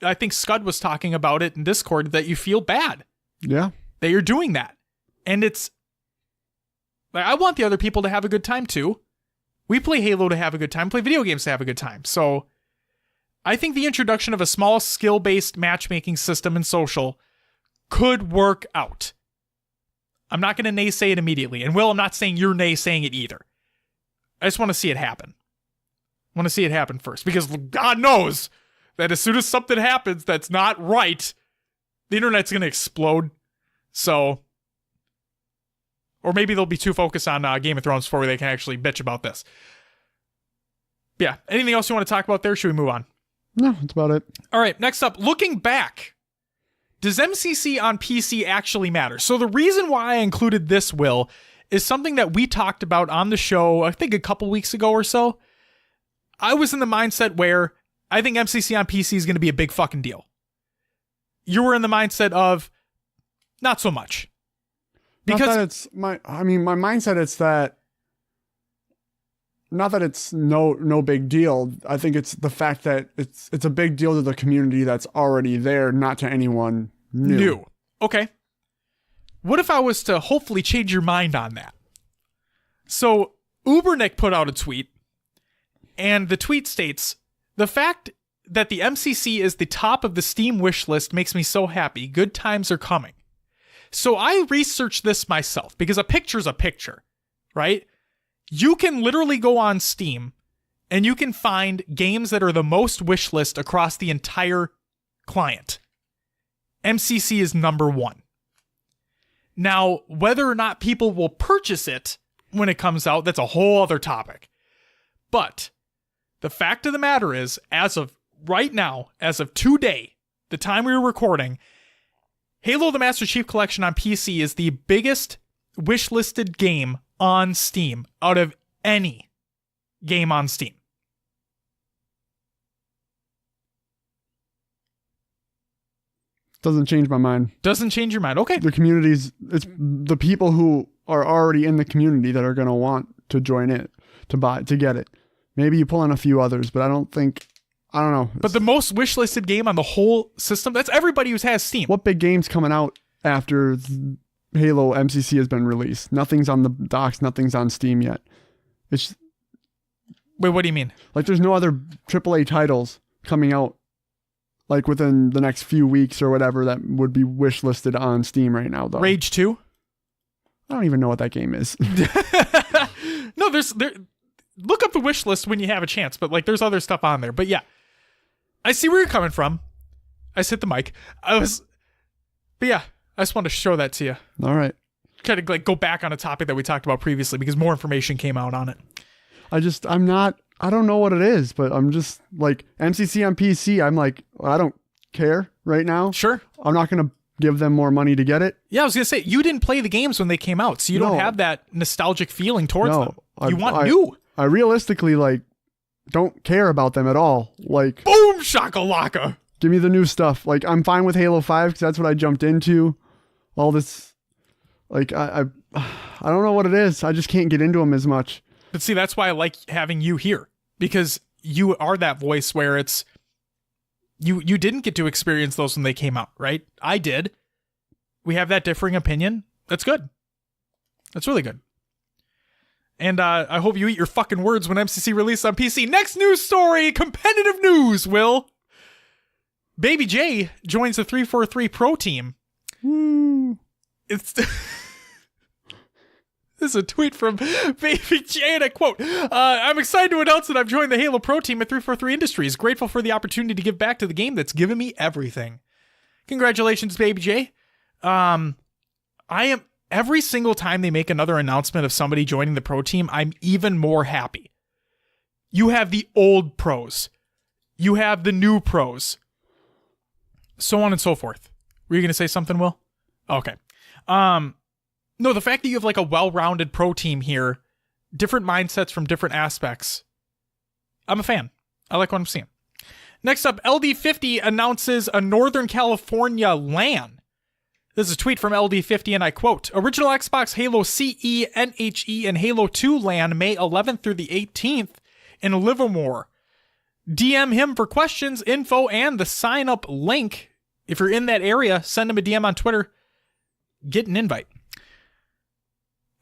I think Scud was talking about it in Discord, that you feel bad. Yeah. That you're doing that. And it's like, I want the other people to have a good time too. We play Halo to have a good time, play video games to have a good time. So I think the introduction of a small skill-based matchmaking system in social could work out. I'm not going to naysay it immediately. And Will, I'm not saying you're naysaying it either. I just want to see it happen. I want to see it happen first. Because God knows that as soon as something happens that's not right, the internet's going to explode. So, or maybe they'll be too focused on Game of Thrones before they can actually bitch about this. Yeah. Anything else you want to talk about there? Should we move on? No, that's about it. All right. Next up, looking back. Does MCC on PC actually matter? So the reason why I included this, Will, is something that we talked about on the show, I think a couple weeks ago or so. I was in the mindset where I think MCC on PC is going to be a big fucking deal. You were in the mindset of not so much. Because not that it's my mindset is that not that it's no big deal. I think it's the fact that it's a big deal to the community that's already there, not to anyone new. Okay. What if I was to hopefully change your mind on that? So Ubernick put out a tweet, and the tweet states, "The fact that the MCC is the top of the Steam wish list makes me so happy. Good times are coming." So I researched this myself because a picture's a picture, right? You can literally go on Steam and you can find games that are the most wish list across the entire client. MCC is number 1. Now, whether or not people will purchase it when it comes out, that's a whole other topic. But the fact of the matter is, as of right now, as of today, the time we were recording, Halo the Master Chief Collection on PC is the biggest wish-listed game on Steam out of any game on Steam. Doesn't change my mind. Doesn't change your mind. Okay. The communities, it's the people who are already in the community that are going to want to join it, to get it. Maybe you pull in a few others, but I don't know. But the most wish-listed game on the whole system, that's everybody who has Steam. What big game's coming out after Halo MCC has been released? Nothing's on the docks, nothing's on Steam yet. Wait, what do you mean? Like there's no other AAA titles coming out like within the next few weeks or whatever that would be wish listed on Steam right now though. Rage 2? I don't even know what that game is. No, look up the wish list when you have a chance, but like there's other stuff on there. But yeah, I see where you're coming from. I just hit the mic. But yeah, I just wanted to show that to you. All right. Kind of like go back on a topic that we talked about previously because more information came out on it. I don't know what it is, but I'm just like MCC on PC. I'm like, I don't care right now. Sure. I'm not going to give them more money to get it. Yeah, I was going to say, you didn't play the games when they came out, so you don't have that nostalgic feeling towards them. You want new. I realistically, like, don't care about them at all. Like, boom, shakalaka. Give me the new stuff. Like, I'm fine with Halo 5 because that's what I jumped into. All this, like, I don't know what it is. I just can't get into them as much. But see, that's why I like having you here, because you are that voice where it's, you didn't get to experience those when they came out, right? I did. We have that differing opinion. That's good. That's really good. And I hope you eat your fucking words when MCC released on PC. Next news story, competitive news, Will. Baby J joins the 343 Pro team. Woo. It's... This is a tweet from Baby J, and I quote, I'm excited to announce that I've joined the Halo Pro team at 343 Industries. Grateful for the opportunity to give back to the game that's given me everything. Congratulations, Baby J. I am, every single time they make another announcement of somebody joining the pro team, I'm even more happy. You have the old pros. You have the new pros. So on and so forth. Were you going to say something, Will? Okay. No, the fact that you have like a well-rounded pro team here, different mindsets from different aspects. I'm a fan. I like what I'm seeing. Next up, LD50 announces a Northern California LAN. This is a tweet from LD50, and I quote, Original Xbox Halo CE, NHE, and Halo 2 LAN May 11th through the 18th in Livermore. DM him for questions, info, and the sign-up link. If you're in that area, send him a DM on Twitter. Get an invite.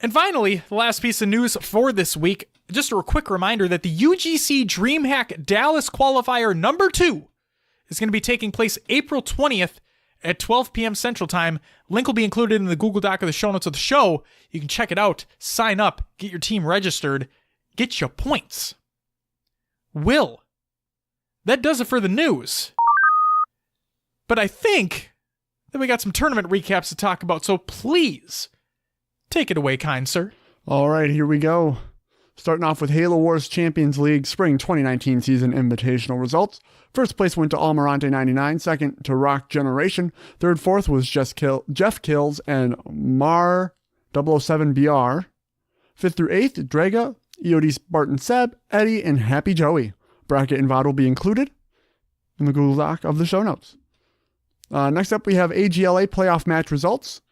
And finally, the last piece of news for this week, just a quick reminder that the UGC DreamHack Dallas Qualifier number 2 is going to be taking place April 20th at 12 p.m. Central Time. Link will be included in the Google Doc or the show notes of the show. You can check it out, sign up, get your team registered, get your points. Will, that does it for the news. But I think that we got some tournament recaps to talk about, so please... take it away, kind sir. All right, here we go. Starting off with Halo Wars Champions League Spring 2019 Season Invitational results. First place went to Almirante 99, second to Rock Generation, third, fourth was Jeff Kills and Mar 007BR. Fifth through eighth, Draga, EOD Spartan Seb, Eddie, and Happy Joey. Bracket and VOD will be included in the Google Doc of the show notes. Next up, we have AGLA playoff match results.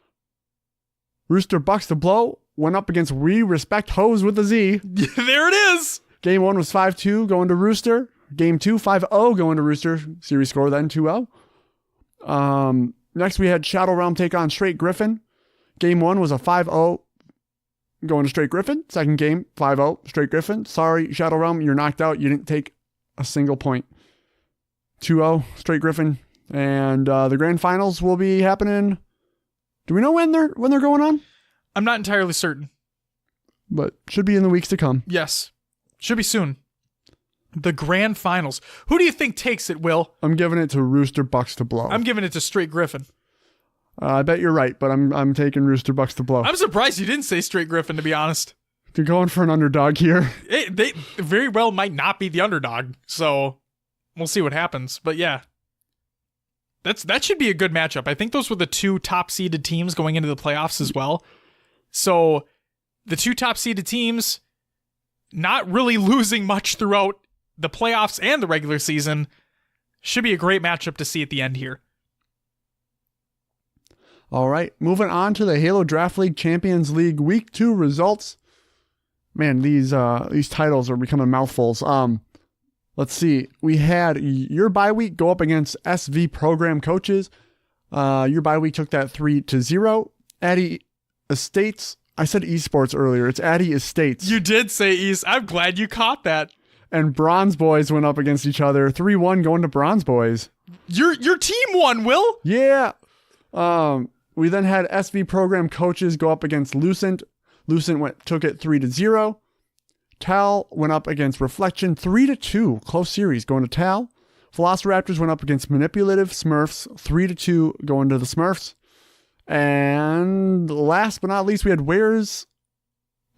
Rooster Bucks to Blow went up against We Respect Hoes with a Z. There it is. Game 1 was 5-2 going to Rooster. Game 2, 5-0 going to Rooster. Series score then 2-0. Next we had Shadow Realm take on Straight Griffin. Game 1 was a 5-0 going to Straight Griffin. Second game, 5-0 Straight Griffin. Sorry, Shadow Realm, you're knocked out. You didn't take a single point. 2-0 Straight Griffin. And the grand finals will be happening... Do we know when they're going on? I'm not entirely certain. But should be in the weeks to come. Yes. Should be soon. The grand finals. Who do you think takes it, Will? I'm giving it to Rooster Bucks to Blow. I'm giving it to Straight Griffin. I bet you're right, but I'm taking Rooster Bucks to Blow. I'm surprised you didn't say Straight Griffin, to be honest. You're going for an underdog here. They very well might not be the underdog, so we'll see what happens. But yeah. That should be a good matchup. I think those were the two top-seeded teams going into the playoffs as well. So the two top-seeded teams not really losing much throughout the playoffs and the regular season should be a great matchup to see at the end here. All right, moving on to the Halo Draft League Champions League Week 2 results. Man, these titles are becoming mouthfuls. Let's see. We had your bye week go up against SV Program Coaches. Your bye week took that 3-0. Addy Estates. I said esports earlier. It's Addy Estates. You did say East. I'm glad you caught that. And Bronze Boys went up against each other. 3-1 going to Bronze Boys. Your team won, Will. Yeah. We then had SV Program Coaches go up against Lucent. Lucent took it 3-0. Tal went up against Reflection 3-2. Close series going to Tal. Velociraptors went up against Manipulative Smurfs 3-2 going to the Smurfs. And last but not least, we had Where's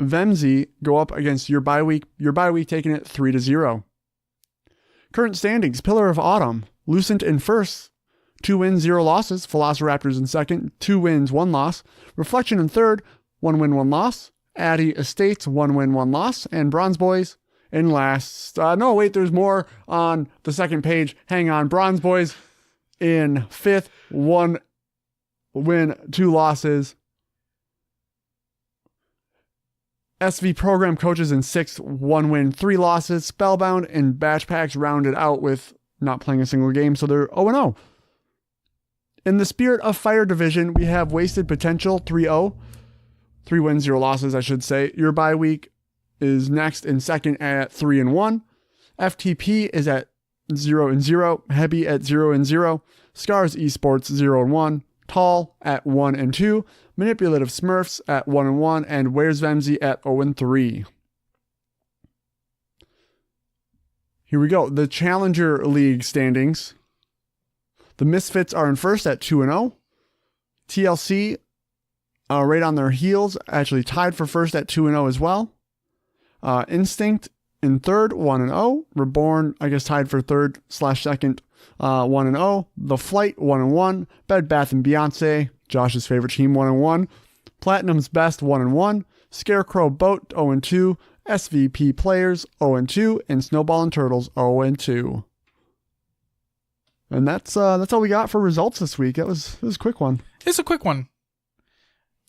Vemzy go up against Your Bye Week. Your Bye Week taking it 3-0. Current standings, Pillar of Autumn. Lucent in first. 2 wins, 0 losses. Velociraptors in second. 2 wins, 1 loss. Reflection in third. 1 win, 1 loss. Addy Estates, 1 win, 1 loss. And Bronze Boys in last. No, wait, there's more on the second page. Hang on. Bronze Boys in fifth. 1 win, 2 losses. SV Program Coaches in sixth. 1 win, 3 losses. Spellbound and Batch Packs rounded out with not playing a single game, so they're 0-0. In the Spirit of Fire division, we have Wasted Potential 3-0. 3 wins, 0 losses, I should say. Your Bye Week is next in second at 3-1. FTP is at 0-0. Heavy at 0-0. Scars Esports 0-1. Tall at 1-2. Manipulative Smurfs at 1-1. And Where's Vemzy at 0-3. Here we go. The Challenger League standings. The Misfits are in first at 2-0. TLC right on their heels, actually tied for first at 2-0 as well. Instinct in third, 1-0. Reborn, I guess, tied for third / second, 1-0. The Flight, 1-1. Bed Bath & Beyonce, Josh's favorite team, 1-1. Platinum's Best, 1-1. Scarecrow Boat, 0-2. SVP Players, 0-2. And Snowball and Turtles, 0-2. And that's all we got for results this week. It was a quick one. It's a quick one.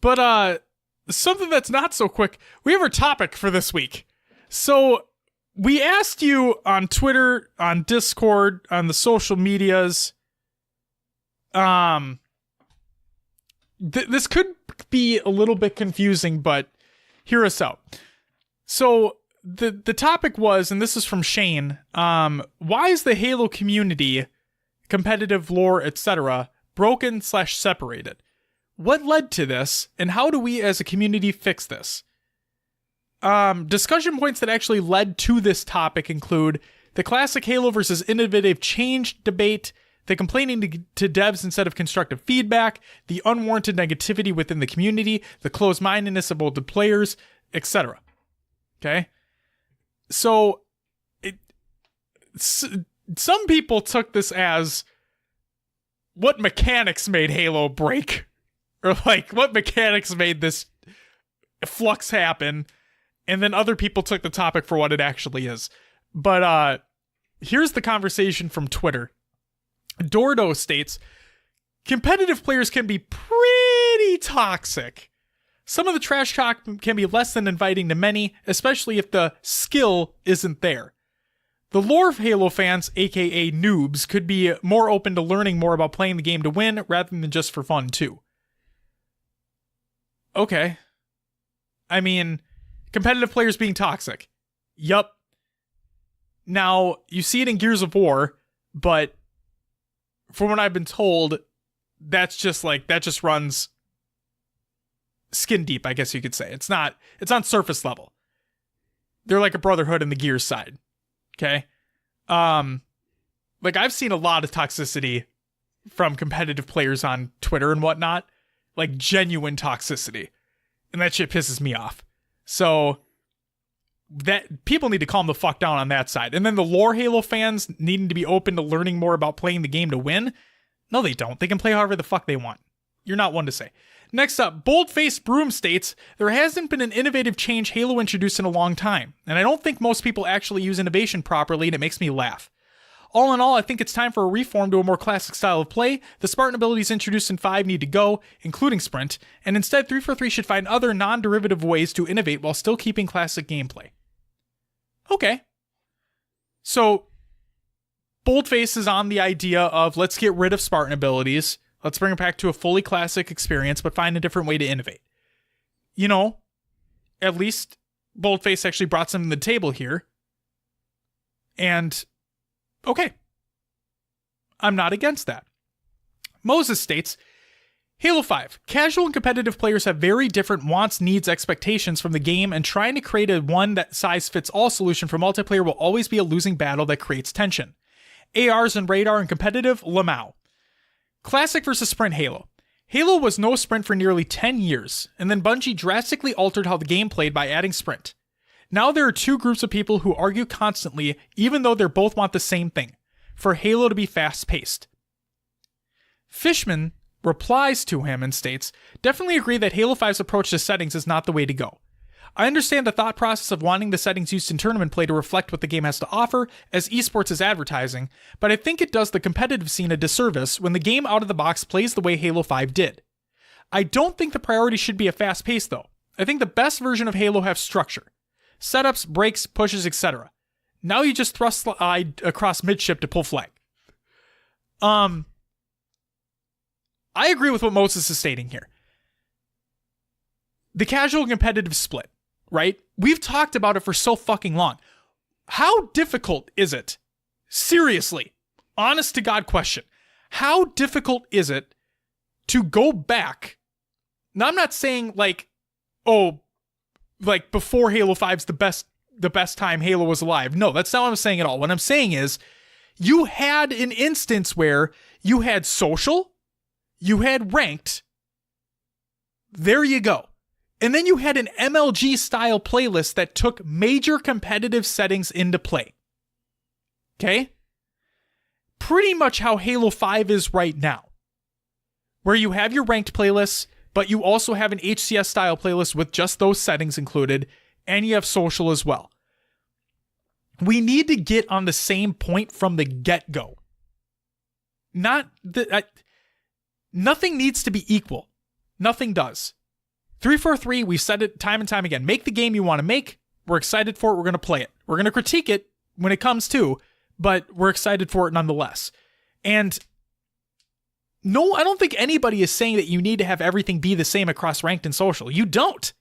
But something that's not so quick, we have our topic for this week. So we asked you on Twitter, on Discord, on the social medias. This could be a little bit confusing, but hear us out. So the topic was, and this is from Shane, why is the Halo community, competitive lore, etc., broken / separated? What led to this, and how do we as a community fix this? Discussion points that actually led to this topic include the classic Halo versus innovative change debate, the complaining to devs instead of constructive feedback, the unwarranted negativity within the community, the closed-mindedness of both the players, etc. Okay? So, some people took this as what mechanics made Halo break? Or like, what mechanics made this flux happen? And then other people took the topic for what it actually is. But here's the conversation from Twitter. Dordo states, competitive players can be pretty toxic. Some of the trash talk can be less than inviting to many, especially if the skill isn't there. The lore Halo fans, aka noobs, could be more open to learning more about playing the game to win rather than just for fun too. Okay. I mean, competitive players being toxic. Yup. Now, you see it in Gears of War, but from what I've been told, that just runs skin deep, I guess you could say. It's on surface level. They're like a brotherhood in the Gears side. Okay? Like, I've seen a lot of toxicity from competitive players on Twitter and whatnot. Like, genuine toxicity. And that shit pisses me off. So, that people need to calm the fuck down on that side. And then the lore Halo fans needing to be open to learning more about playing the game to win. No, they don't. They can play however the fuck they want. You're not one to say. Next up, Boldface Broom states, there hasn't been an innovative change Halo introduced in a long time. And I don't think most people actually use innovation properly, and it makes me laugh. All in all, I think it's time for a reform to a more classic style of play. The Spartan abilities introduced in 5 need to go, including Sprint, and instead 343 should find other non-derivative ways to innovate while still keeping classic gameplay. Okay. So, Boldface is on the idea of let's get rid of Spartan abilities, let's bring it back to a fully classic experience, but find a different way to innovate. You know, at least Boldface actually brought something to the table here. And okay, I'm not against that. Moses states, Halo 5. Casual and competitive players have very different wants, needs, expectations from the game, and trying to create a one-size-fits-all solution for multiplayer will always be a losing battle that creates tension. ARs and radar and competitive, Lamau. Classic versus Sprint Halo. Halo was no sprint for nearly 10 years, and then Bungie drastically altered how the game played by adding sprint. Now there are two groups of people who argue constantly, even though they both want the same thing, for Halo to be fast-paced. Fishman replies to him and states, definitely agree that Halo 5's approach to settings is not the way to go. I understand the thought process of wanting the settings used in tournament play to reflect what the game has to offer, as esports is advertising, but I think it does the competitive scene a disservice when the game out of the box plays the way Halo 5 did. I don't think the priority should be a fast pace though. I think the best version of Halo has structure. Setups, breaks, pushes, etc. Now you just thrust slide across midship to pull flag. I agree with what Moses is stating here. The casual competitive split, right? We've talked about it for so fucking long. How difficult is it? Seriously, honest to God question. How difficult is it to go back? Now, I'm not saying like, oh, like before Halo 5's the best time Halo was alive. No, that's not what I'm saying at all. What I'm saying is you had an instance where you had social, you had ranked. There you go. And then you had an MLG style playlist that took major competitive settings into play. Okay? Pretty much how Halo 5 is right now. Where you have your ranked playlists, but you also have an HCS style playlist with just those settings included, and you have social as well. We need to get on the same point from the get-go. Nothing needs to be equal. Nothing does. 343, we've said it time and time again. Make the game you want to make. We're excited for it. We're going to play it. We're going to critique it when it comes to, but we're excited for it nonetheless. And no, I don't think anybody is saying that you need to have everything be the same across ranked and social. You don't.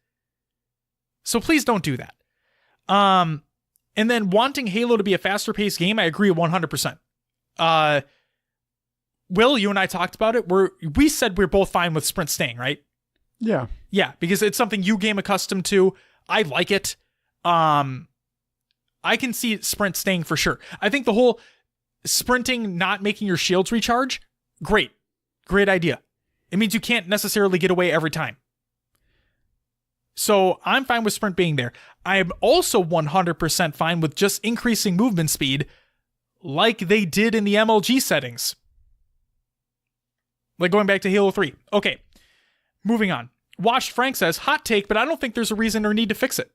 So please don't do that. And then wanting Halo to be a faster paced game, I agree 100%. Will, you and I talked about it. We said we're both fine with sprint staying, right? Yeah. Yeah, because it's something you game accustomed to. I like it. I can see sprint staying for sure. I think the whole sprinting, not making your shields recharge, great. Great idea. It means you can't necessarily get away every time. So I'm fine with sprint being there. I am also 100% fine with just increasing movement speed like they did in the MLG settings. Like going back to Halo 3. Okay, moving on. Washed Frank says, hot take, but I don't think there's a reason or need to fix it.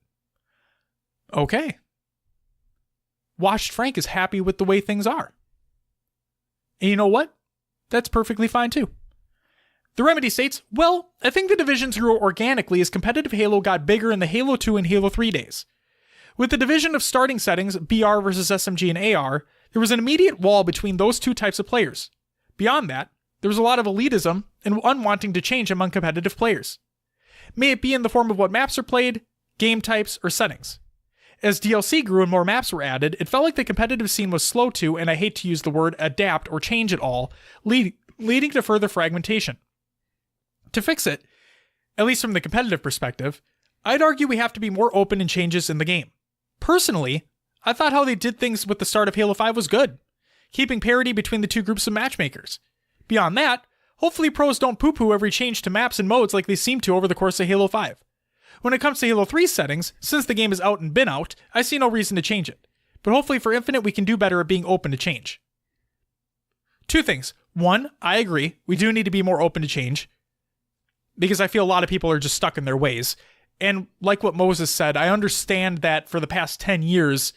Okay. Washed Frank is happy with the way things are. And you know what? That's perfectly fine too. The Remedy states, well, I think the divisions grew organically as competitive Halo got bigger in the Halo 2 and Halo 3 days. With the division of starting settings, BR versus SMG and AR, there was an immediate wall between those two types of players. Beyond that, there was a lot of elitism and unwanting to change among competitive players. May it be in the form of what maps are played, game types, or settings. As DLC grew and more maps were added, it felt like the competitive scene was slow to, and I hate to use the word adapt or change at all, leading to further fragmentation. To fix it, at least from the competitive perspective, I'd argue we have to be more open in changes in the game. Personally, I thought how they did things with the start of Halo 5 was good, keeping parity between the two groups of matchmakers. Beyond that, hopefully pros don't poo-poo every change to maps and modes like they seem to over the course of Halo 5. When it comes to Halo 3 settings, since the game is out and been out, I see no reason to change it. But hopefully for Infinite we can do better at being open to change. Two things. One, I agree, we do need to be more open to change, because I feel a lot of people are just stuck in their ways. And like what Moses said, I understand that for the past 10 years,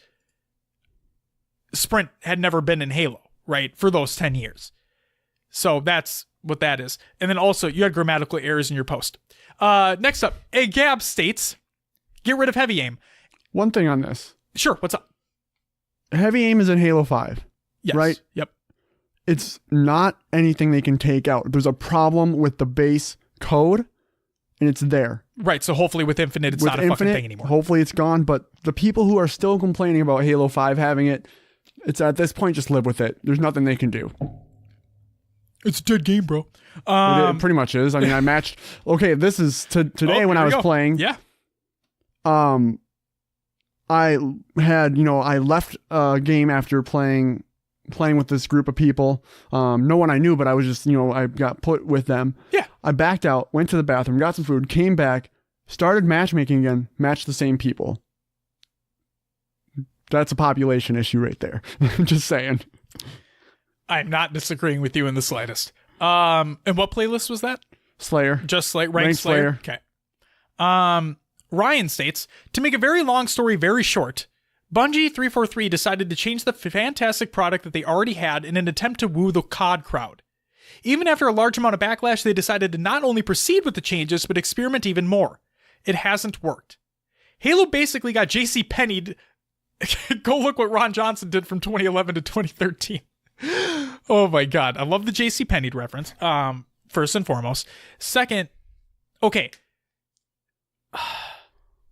Sprint had never been in Halo, right? For those 10 years. So that's what that is. And then also, you had grammatical errors in your post. Next up, A Gab states, get rid of heavy aim. One thing on this. Sure, what's up? Heavy aim is in Halo 5. Yes. Right? Yep. It's not anything they can take out. There's a problem with the base code, and it's there. Right, so hopefully with Infinite, it's not a fucking thing anymore. Hopefully it's gone, but the people who are still complaining about Halo 5 having it, it's at this point, just live with it. There's nothing they can do. It's a dead game, bro. It pretty much is. I mean, I matched. Okay, this is today when I was playing. Yeah. I had, I left a game after playing with this group of people. No one I knew, but I was just, I got put with them. Yeah. I backed out, went to the bathroom, got some food, came back, started matchmaking again, matched the same people. That's a population issue right there. Just saying. I'm not disagreeing with you in the slightest. And what playlist was that? Slayer. Just like Ranked Slayer. Okay. Ryan states, to make a very long story very short, Bungie 343 decided to change the fantastic product that they already had in an attempt to woo the COD crowd. Even after a large amount of backlash, they decided to not only proceed with the changes, but experiment even more. It hasn't worked. Halo basically got JCPenney'd. Go look what Ron Johnson did from 2011 to 2013. Oh my God. I love the JCPenney'd reference. First and foremost. Second, okay.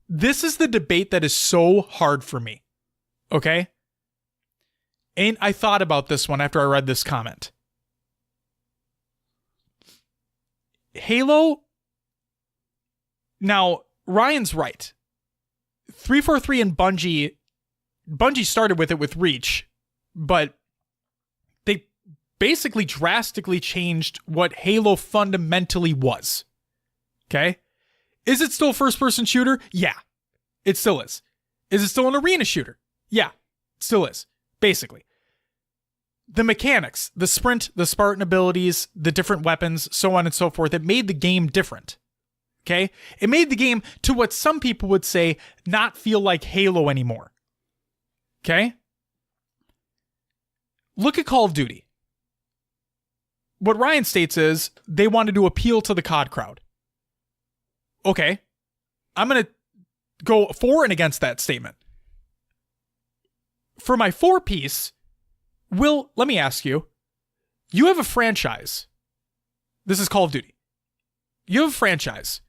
This is the debate that is so hard for me. Okay? And I thought about this one after I read this comment. Halo. Now, Ryan's right. 343 and Bungie started with it with Reach, but they basically drastically changed what Halo fundamentally was. Okay? Is it still a first-person shooter? Yeah, it still is. Is it still an arena shooter? Yeah, it still is, basically. The mechanics, the sprint, the Spartan abilities, the different weapons, so on and so forth, it made the game different. Okay? It made the game, to what some people would say, not feel like Halo anymore. Okay? Look at Call of Duty. What Ryan states is, they wanted to appeal to the COD crowd. Okay. I'm going to go for and against that statement. For my for piece, Will, let me ask you. You have a franchise. This is Call of Duty. You have a franchise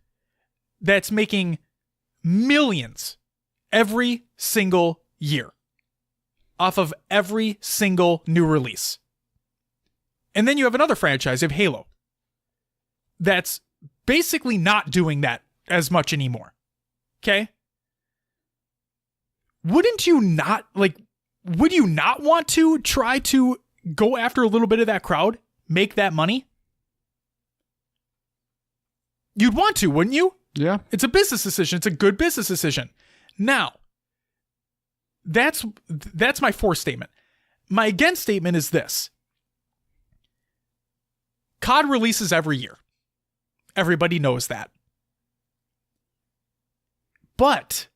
that's making millions every single year off of every single new release. And then you have another franchise, you have Halo, that's basically not doing that as much anymore. Okay? Wouldn't you not, would you not want to try to go after a little bit of that crowd? Make that money? You'd want to, wouldn't you? Yeah. It's a business decision. It's a good business decision. Now, that's my for statement. My against statement is this. COD releases every year. Everybody knows that. But,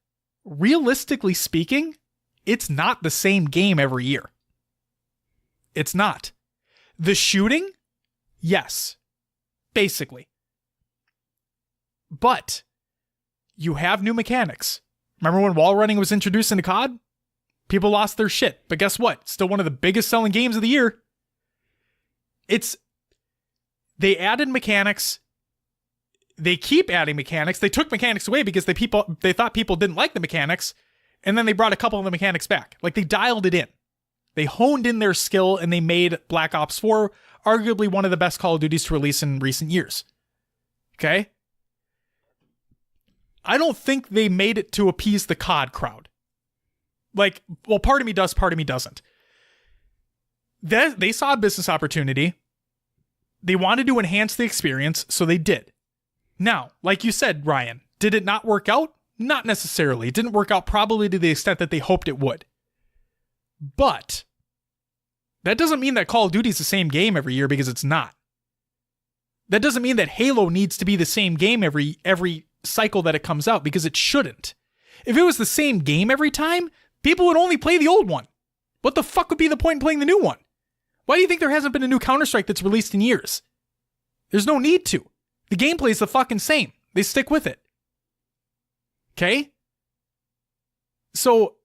realistically speaking, it's not the same game every year. It's not. The shooting? Yes. Basically. But, you have new mechanics. Remember when wall running was introduced into COD? People lost their shit. But guess what? Still one of the biggest selling games of the year. They added mechanics. They keep adding mechanics. They took mechanics away because they thought people didn't like the mechanics, and then they brought a couple of the mechanics back. They dialed it in. They honed in their skill, and they made Black Ops 4 arguably one of the best Call of Duties to release in recent years. Okay? I don't think they made it to appease the COD crowd. Part of me does, part of me doesn't. They saw a business opportunity. They wanted to enhance the experience, so they did. Now, like you said, Ryan, did it not work out? Not necessarily. It didn't work out probably to the extent that they hoped it would. But that doesn't mean that Call of Duty is the same game every year, because it's not. That doesn't mean that Halo needs to be the same game every cycle that it comes out, because it shouldn't. If it was the same game every time, people would only play the old one. What the fuck would be the point in playing the new one? Why do you think there hasn't been a new Counter-Strike that's released in years? There's no need to. The gameplay is the fucking same. They stick with it. Okay? So,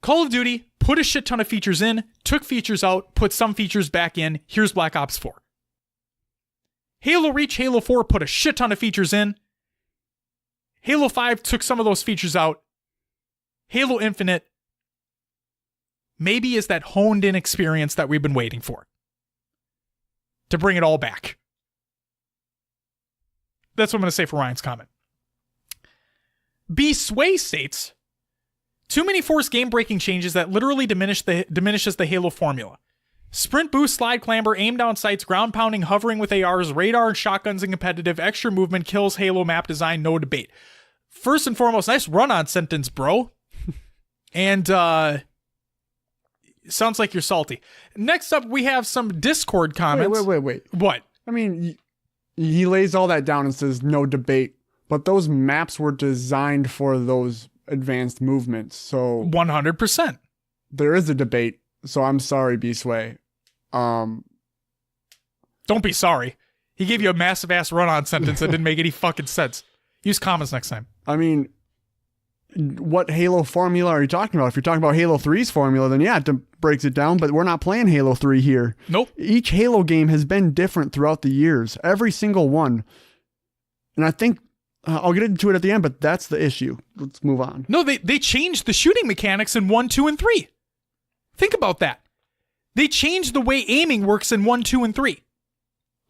Call of Duty put a shit ton of features in, took features out, put some features back in. Here's Black Ops 4. Halo Reach, Halo 4 put a shit ton of features in. Halo 5 took some of those features out. Halo Infinite maybe is that honed in experience that we've been waiting for. To bring it all back. That's what I'm going to say for Ryan's comment. B. Sway states, too many forced game-breaking changes that literally diminishes the Halo formula. Sprint boost, slide clamber, aim down sights, ground pounding, hovering with ARs, radar and shotguns in competitive, extra movement, kills Halo map design, no debate. First and foremost, nice run-on sentence, bro. And, sounds like you're salty. Next up, we have some Discord comments. Wait. What? I mean, he lays all that down and says no debate, but those maps were designed for those advanced movements, so 100%. there is a debate. So I'm sorry, B-Sway. Don't be sorry. He gave you a massive ass run-on sentence that didn't make any fucking sense. Use commas next time. I mean, what Halo formula are you talking about? If you're talking about Halo 3's formula, then yeah, it breaks it down, but we're not playing Halo 3 here. Nope. Each Halo game has been different throughout the years. Every single one. And I think I'll get into it at the end, but that's the issue. Let's move on. No, they changed the shooting mechanics in 1, 2, and 3. Think about that. They changed the way aiming works in 1, 2, and 3.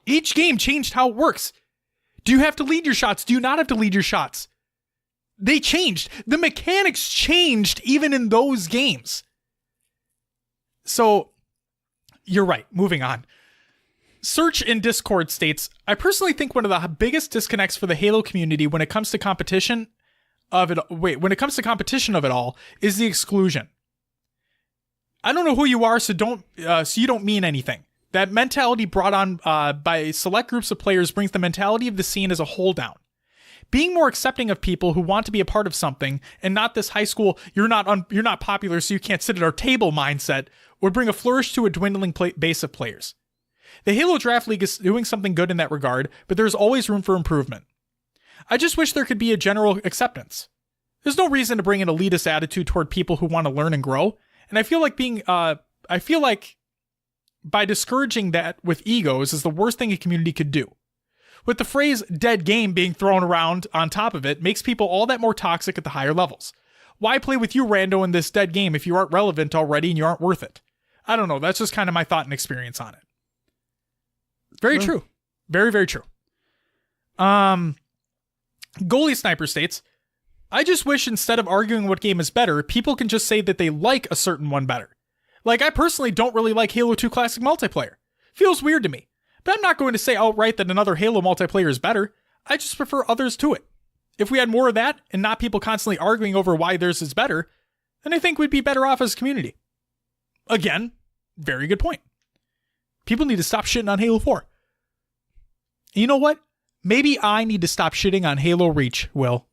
Each game changed how it works. Do you have to lead your shots? Do you not have to lead your shots? They changed. The mechanics changed even in those games. So, you're right. Moving on. Search in Discord states, I personally think one of the biggest disconnects for the Halo community when it comes to competition of it all is the exclusion. I don't know who you are, so you don't mean anything. That mentality brought on by select groups of players brings the mentality of the scene as a whole down. Being more accepting of people who want to be a part of something and not this high school, you're not popular so you can't sit at our table mindset would bring a flourish to a dwindling base of players. The Halo Draft League is doing something good in that regard, but there's always room for improvement. I just wish there could be a general acceptance. There's no reason to bring an elitist attitude toward people who want to learn and grow, and I feel like by discouraging that with egos is the worst thing a community could do. With the phrase dead game being thrown around on top of it makes people all that more toxic at the higher levels. Why play with you, rando, in this dead game if you aren't relevant already and you aren't worth it? I don't know. That's just kind of my thought and experience on it. Very true. Very, very true. Goalie Sniper states, I just wish instead of arguing what game is better, people can just say that they like a certain one better. Like, I personally don't really like Halo 2 Classic multiplayer. Feels weird to me. But I'm not going to say outright that another Halo multiplayer is better. I just prefer others to it. If we had more of that, and not people constantly arguing over why theirs is better, then I think we'd be better off as a community. Again, very good point. People need to stop shitting on Halo 4. You know what? Maybe I need to stop shitting on Halo Reach, Will.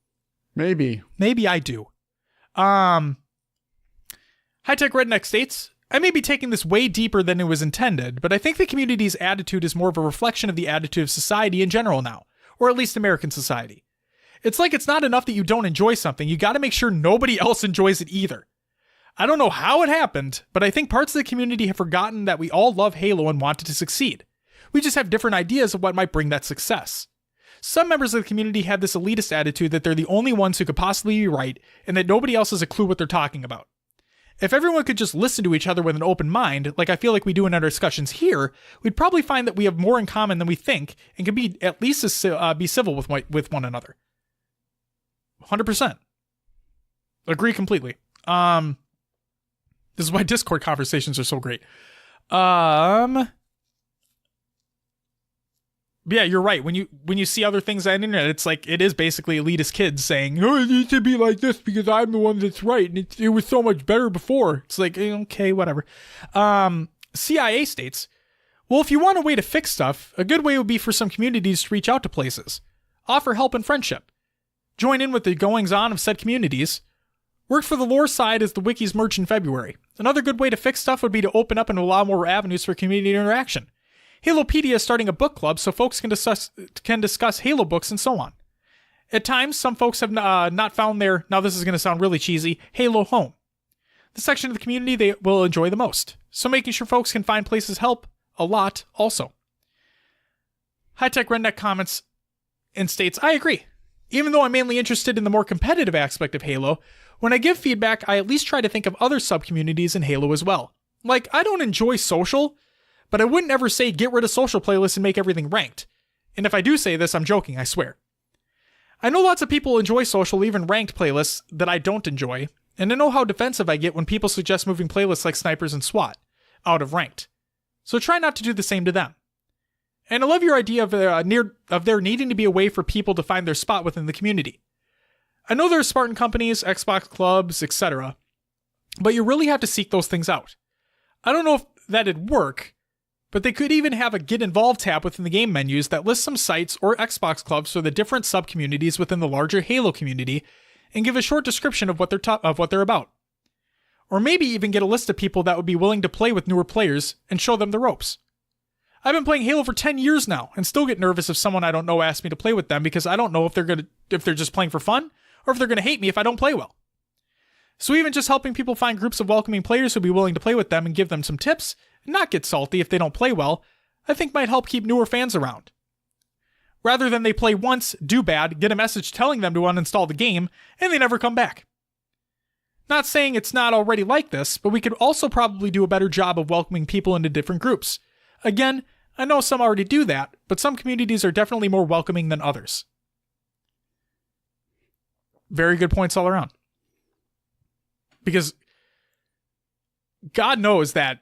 Maybe I do. High Tech Redneck states, I may be taking this way deeper than it was intended, but I think the community's attitude is more of a reflection of the attitude of society in general now, or at least American society. It's like it's not enough that you don't enjoy something, you gotta make sure nobody else enjoys it either. I don't know how it happened, but I think parts of the community have forgotten that we all love Halo and want it to succeed. We just have different ideas of what might bring that success. Some members of the community have this elitist attitude that they're the only ones who could possibly be right, and that nobody else has a clue what they're talking about. If everyone could just listen to each other with an open mind, like I feel like we do in our discussions here, we'd probably find that we have more in common than we think, and can be at least be civil with one another. 100%. Agree completely. This is why Discord conversations are so great. Yeah, you're right. When you see other things on the internet, it's like it is basically elitist kids saying, "Oh, it needs to be like this because I'm the one that's right, and it was so much better before." It's like, okay, whatever. CIA states, well, if you want a way to fix stuff, a good way would be for some communities to reach out to places, offer help and friendship, join in with the goings-on of said communities. Worked for the lore side as the wikis merged in February. Another good way to fix stuff would be to open up and allow more avenues for community interaction. Halopedia is starting a book club so folks can discuss Halo books and so on. At times, some folks have not found their, now this is going to sound really cheesy, Halo home. The section of the community they will enjoy the most. So making sure folks can find places help a lot also. High Tech Redneck comments and states, I agree. Even though I'm mainly interested in the more competitive aspect of Halo, When I give feedback, I at least try to think of other sub-communities in Halo as well. Like, I don't enjoy social, but I wouldn't ever say get rid of social playlists and make everything ranked. And if I do say this, I'm joking, I swear. I know lots of people enjoy social, even ranked playlists that I don't enjoy, and I know how defensive I get when people suggest moving playlists like Snipers and SWAT out of ranked. So try not to do the same to them. And I love your idea of there needing to be a way for people to find their spot within the community. I know there are Spartan companies, Xbox clubs, etc., but you really have to seek those things out. I don't know if that'd work, but they could even have a Get Involved tab within the game menus that lists some sites or Xbox clubs for the different sub-communities within the larger Halo community and give a short description of what they're about. Or maybe even get a list of people that would be willing to play with newer players and show them the ropes. I've been playing Halo for 10 years now and still get nervous if someone I don't know asks me to play with them because I don't know if they're just playing for fun or if they're going to hate me if I don't play well. So even just helping people find groups of welcoming players who'll be willing to play with them and give them some tips and not get salty if they don't play well, I think might help keep newer fans around. Rather than they play once, do bad, get a message telling them to uninstall the game, and they never come back. Not saying it's not already like this, but we could also probably do a better job of welcoming people into different groups. Again, I know some already do that, but some communities are definitely more welcoming than others. Very good points all around. Because God knows that,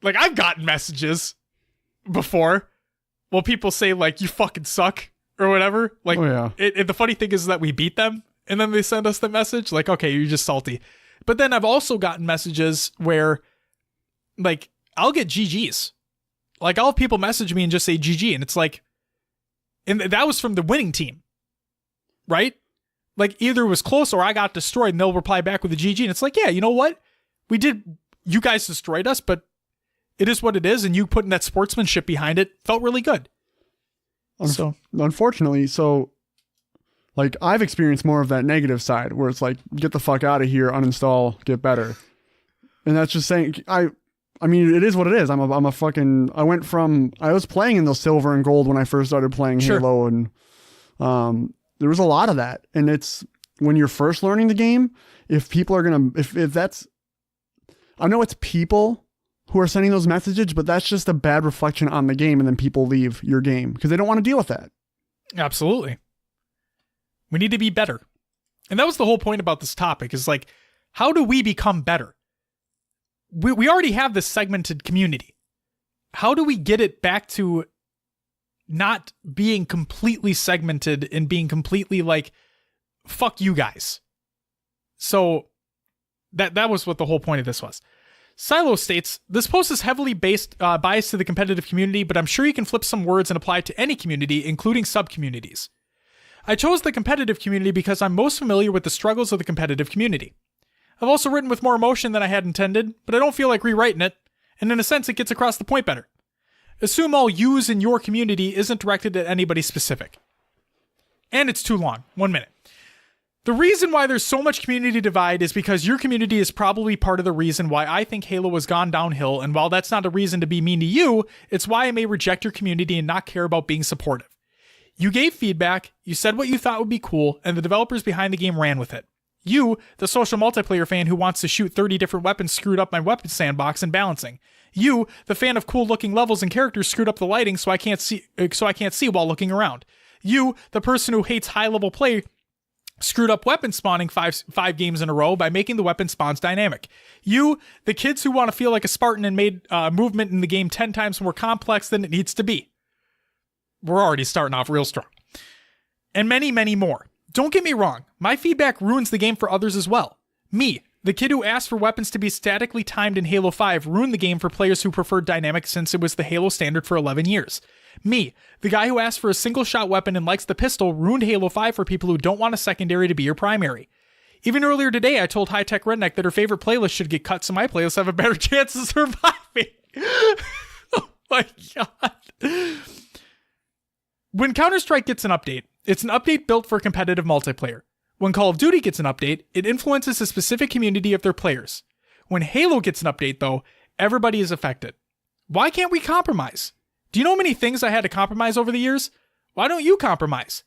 like, I've gotten messages before. Well, people say, like, you fucking suck, or whatever. Like, oh, yeah. The funny thing is that we beat them, and then they send us the message, like, okay, you're just salty. But then I've also gotten messages where, like, I'll get GGs. Like, I'll have people message me and just say GG, and it's like, and that was from the winning team, right? Like, either it was close or I got destroyed, and they'll reply back with a GG, and it's like, yeah, you know what? You guys destroyed us, but it is what it is, and you putting that sportsmanship behind it felt really good. Unfortunately, like, I've experienced more of that negative side, where it's like, get the fuck out of here, uninstall, get better. And that's just saying, I mean, it is what it is. I was playing in those silver and gold when I first started playing Halo, and there was a lot of that. And it's, when you're first learning the game, if people are going to, if that's, I know it's people who are sending those messages, but that's just a bad reflection on the game, and then people leave your game because they don't want to deal with that. Absolutely. We need to be better. And that was the whole point about this topic, is like, how do we become better? We already have this segmented community. How do we get it back to not being completely segmented and being completely like, fuck you guys? So that was what the whole point of this was. Silo states, this post is heavily biased to the competitive community, but I'm sure you can flip some words and apply it to any community, including sub-communities. I chose the competitive community because I'm most familiar with the struggles of the competitive community. I've also written with more emotion than I had intended, but I don't feel like rewriting it, and in a sense it gets across the point better. Assume all yous in your community isn't directed at anybody specific. And it's too long. 1 minute. The reason why there's so much community divide is because your community is probably part of the reason why I think Halo has gone downhill, and while that's not a reason to be mean to you, it's why I may reject your community and not care about being supportive. You gave feedback, you said what you thought would be cool, and the developers behind the game ran with it. You, the social multiplayer fan who wants to shoot 30 different weapons, screwed up my weapon sandbox and balancing. You, the fan of cool looking levels and characters, screwed up the lighting so I can't see while looking around. You, the person who hates high level play, screwed up weapon spawning five games in a row by making the weapon spawns dynamic. You, the kids who want to feel like a Spartan and made movement in the game 10 times more complex than it needs to be. We're already starting off real strong. And many, many more. Don't get me wrong, my feedback ruins the game for others as well. Me, the kid who asked for weapons to be statically timed in Halo 5, ruined the game for players who preferred dynamic since it was the Halo standard for 11 years. Me, the guy who asked for a single shot weapon and likes the pistol, ruined Halo 5 for people who don't want a secondary to be your primary. Even earlier today, I told High Tech Redneck that her favorite playlist should get cut so my playlists have a better chance of surviving. Oh my god. When Counter-Strike gets an update, it's an update built for competitive multiplayer. When Call of Duty gets an update, it influences a specific community of their players. When Halo gets an update, though, everybody is affected. Why can't we compromise? Do you know how many things I had to compromise over the years? Why don't you compromise?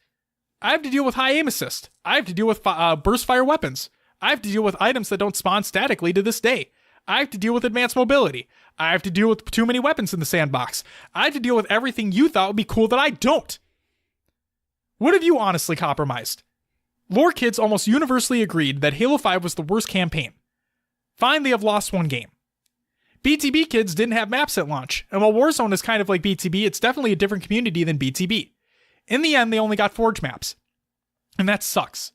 I have to deal with high aim assist. I have to deal with burst fire weapons. I have to deal with items that don't spawn statically to this day. I have to deal with advanced mobility. I have to deal with too many weapons in the sandbox. I have to deal with everything you thought would be cool that I don't. What have you honestly compromised? Lore kids almost universally agreed that Halo 5 was the worst campaign. Fine, they have lost one game. BTB kids didn't have maps at launch, and while Warzone is kind of like BTB, it's definitely a different community than BTB. In the end, they only got Forge maps. And that sucks.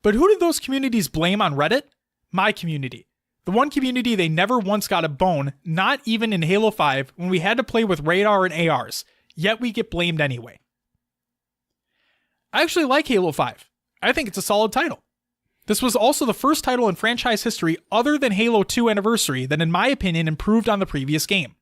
But who did those communities blame on Reddit? My community. The one community they never once got a bone, not even in Halo 5, when we had to play with radar and ARs, yet we get blamed anyway. I actually like Halo 5. I think it's a solid title. This was also the first title in franchise history other than Halo 2 Anniversary that in my opinion improved on the previous game.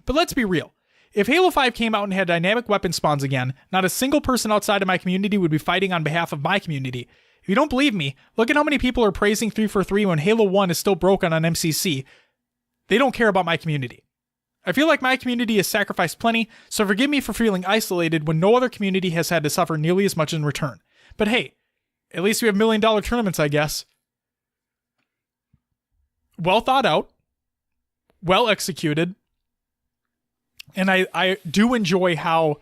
But let's be real. If Halo 5 came out and had dynamic weapon spawns again, not a single person outside of my community would be fighting on behalf of my community. If you don't believe me, look at how many people are praising 343 when Halo 1 is still broken on MCC. They don't care about my community. I feel like my community has sacrificed plenty, so forgive me for feeling isolated when no other community has had to suffer nearly as much in return. But hey, at least we have $1 million tournaments, I guess. Well thought out. Well executed. And I do enjoy how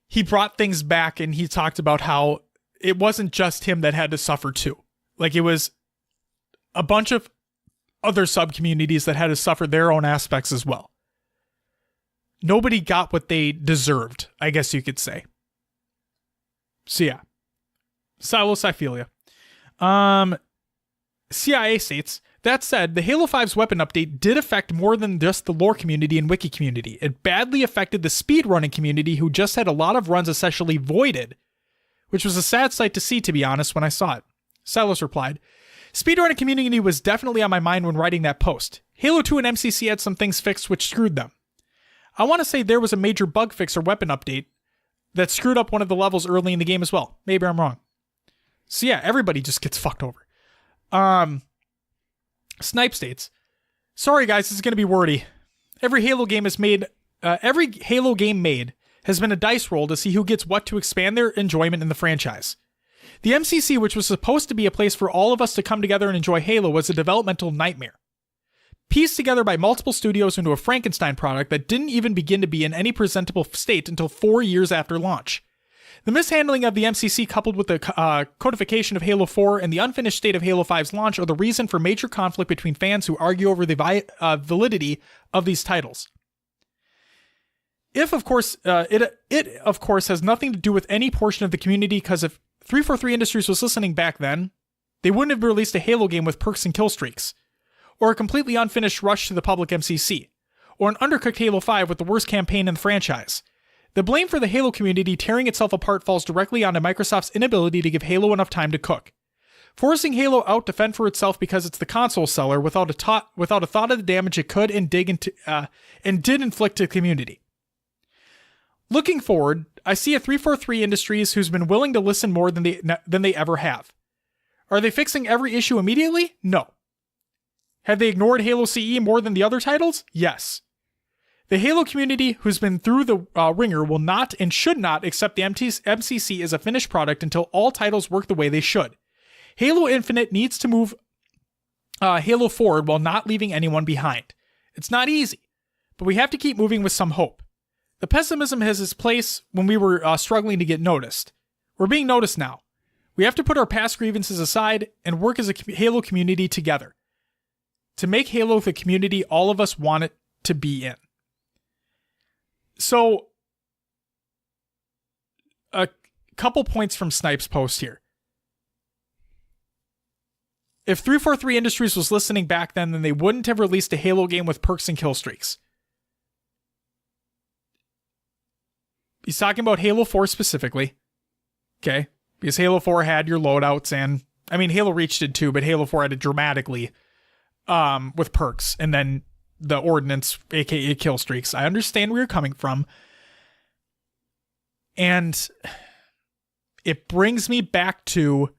he brought things back and he talked about how it wasn't just him that had to suffer too. Like it was a bunch of other sub-communities that had to suffer their own aspects as well. Nobody got what they deserved, I guess you could say. So yeah. Silos, I feel ya. CIA states, that said, the Halo 5's weapon update did affect more than just the lore community and wiki community. It badly affected the speedrunning community who just had a lot of runs essentially voided, which was a sad sight to see, to be honest, when I saw it. Silos replied, speedrunning community was definitely on my mind when writing that post. Halo 2 and MCC had some things fixed which screwed them. I want to say there was a major bug fix or weapon update that screwed up one of the levels early in the game as well. Maybe I'm wrong. So yeah, everybody just gets fucked over. Snipe states, sorry guys, this is going to be wordy. Every Halo game made has been a dice roll to see who gets what to expand their enjoyment in the franchise. The MCC, which was supposed to be a place for all of us to come together and enjoy Halo, was a developmental nightmare. Pieced together by multiple studios into a Frankenstein product that didn't even begin to be in any presentable state until 4 years after launch. The mishandling of the MCC coupled with the codification of Halo 4 and the unfinished state of Halo 5's launch are the reason for major conflict between fans who argue over the validity of these titles. It of course has nothing to do with any portion of the community, because if 343 Industries was listening back then, they wouldn't have released a Halo game with perks and kill streaks, or a completely unfinished rush to the public MCC, or an undercooked Halo 5 with the worst campaign in the franchise. The blame for the Halo community tearing itself apart falls directly onto Microsoft's inability to give Halo enough time to cook. Forcing Halo out to fend for itself because it's the console seller without a thought of the damage it could and did inflict to the community. Looking forward, I see a 343 Industries who's been willing to listen more than they ever have. Are they fixing every issue immediately? No. Have they ignored Halo CE more than the other titles? Yes. The Halo community, who's been through the ringer, will not and should not accept the MCC as a finished product until all titles work the way they should. Halo Infinite needs to move Halo forward while not leaving anyone behind. It's not easy, but we have to keep moving with some hope. The pessimism has its place when we were struggling to get noticed. We're being noticed now. We have to put our past grievances aside and work as a Halo community together to make Halo the community all of us want it to be in. So, a couple points from Snipe's post here. If 343 Industries was listening back then they wouldn't have released a Halo game with perks and kill streaks. He's talking about Halo 4 specifically. Okay? Because Halo 4 had your loadouts and, I mean, Halo Reach did too, but Halo 4 had it dramatically with perks. And then the ordnance, aka kill streaks. I understand where you're coming from. And it brings me back to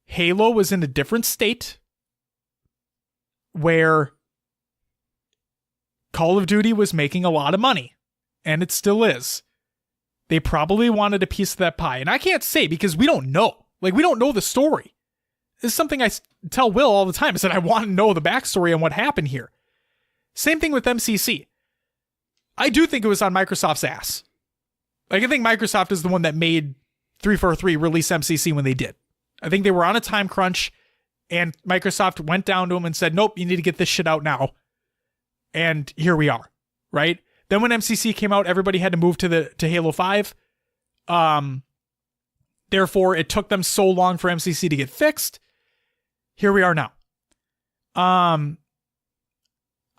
Halo was in a different state where Call of Duty was making a lot of money. And it still is. They probably wanted a piece of that pie. And I can't say because we don't know. Like, we don't know the story. This is something I tell Will all the time. I said, I want to know the backstory on what happened here. Same thing with MCC. I do think it was on Microsoft's ass. Like, I think Microsoft is the one that made 343 release MCC when they did. I think they were on a time crunch, and Microsoft went down to them and said, nope, you need to get this shit out now. And here we are, right? Then when MCC came out, everybody had to move to Halo 5. Therefore, it took them so long for MCC to get fixed. Here we are now. I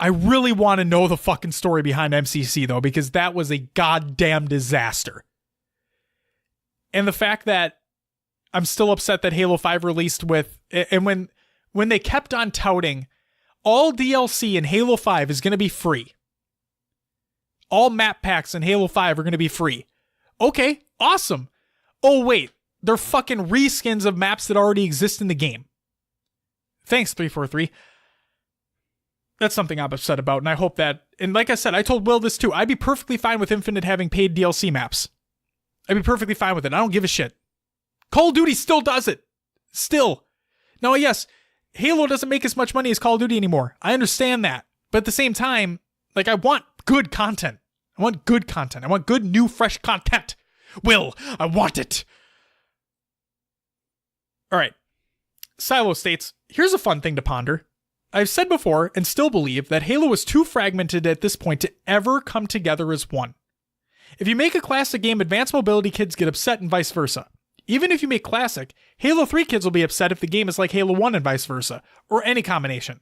really want to know the fucking story behind MCC, though, because that was a goddamn disaster. And the fact that I'm still upset that Halo 5 released with... And when they kept on touting, all DLC in Halo 5 is going to be free. All map packs in Halo 5 are going to be free. Okay, awesome. Oh, wait. They're fucking reskins of maps that already exist in the game. Thanks, 343. That's something I'm upset about, and I hope that... And like I said, I told Will this too. I'd be perfectly fine with Infinite having paid DLC maps. I'd be perfectly fine with it. I don't give a shit. Call of Duty still does it. Still. Now, yes, Halo doesn't make as much money as Call of Duty anymore. I understand that. But at the same time, like, I want good content. I want good content. I want good, new, fresh content. Will, I want it. All right. Silo states, here's a fun thing to ponder. I've said before and still believe that Halo is too fragmented at this point to ever come together as one. If you make a classic game, advanced mobility kids get upset and vice versa. Even if you make classic, Halo 3 kids will be upset if the game is like Halo 1 and vice versa, or any combination.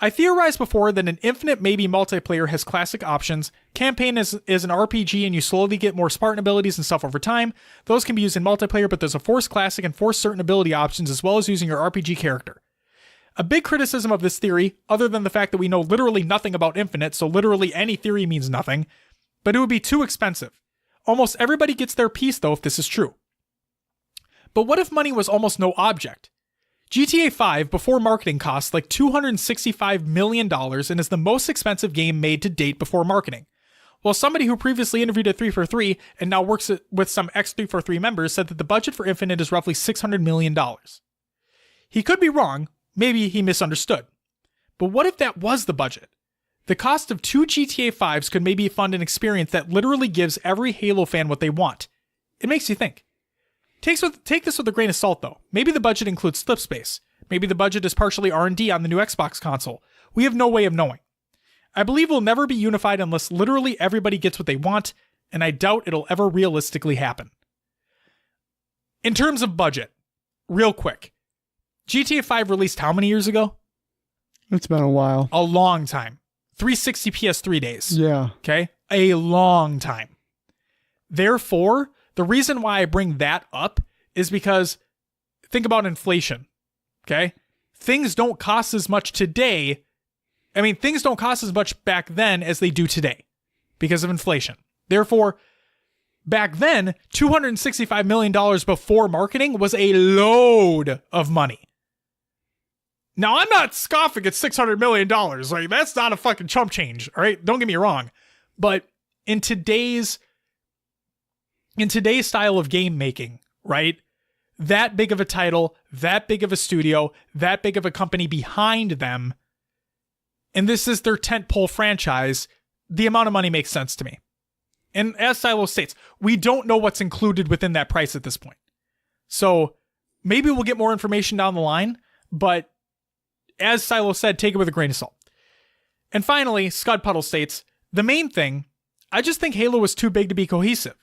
I theorized before that an Infinite maybe multiplayer has classic options, campaign is an RPG and you slowly get more Spartan abilities and stuff over time. Those can be used in multiplayer, but there's a forced classic and forced certain ability options as well as using your RPG character. A big criticism of this theory, other than the fact that we know literally nothing about Infinite, so literally any theory means nothing, but it would be too expensive. Almost everybody gets their piece though if this is true. But what if money was almost no object? GTA 5 before marketing costs like $265 million and is the most expensive game made to date before marketing. While somebody who previously interviewed at 343 and now works with some ex-343 members said that the budget for Infinite is roughly $600 million. He could be wrong, maybe he misunderstood. But what if that was the budget? The cost of 2 GTA 5s could maybe fund an experience that literally gives every Halo fan what they want. It makes you think. Take this with a grain of salt though. Maybe the budget includes slip space. Maybe the budget is partially R&D on the new Xbox console. We have no way of knowing. I believe we'll never be unified unless literally everybody gets what they want, and I doubt it'll ever realistically happen. In terms of budget, real quick. GTA 5 released how many years ago? It's been a while. A long time. 360 PS3 days. Yeah. Okay? A long time. Therefore, the reason why I bring that up is because think about inflation. Okay? Things don't cost as much today. I mean, things don't cost as much back then as they do today because of inflation. Therefore, back then, $265 million before marketing was a load of money. Now, I'm not scoffing at $600 million. Like, that's not a fucking chump change, all right? Don't get me wrong. But in today's style of game making, right? That big of a title, that big of a studio, that big of a company behind them, and this is their tentpole franchise, the amount of money makes sense to me. And as Silo states, we don't know what's included within that price at this point. So maybe we'll get more information down the line, but as Silo said, take it with a grain of salt. And finally, Scud Puddle states, the main thing, I just think Halo was too big to be cohesive.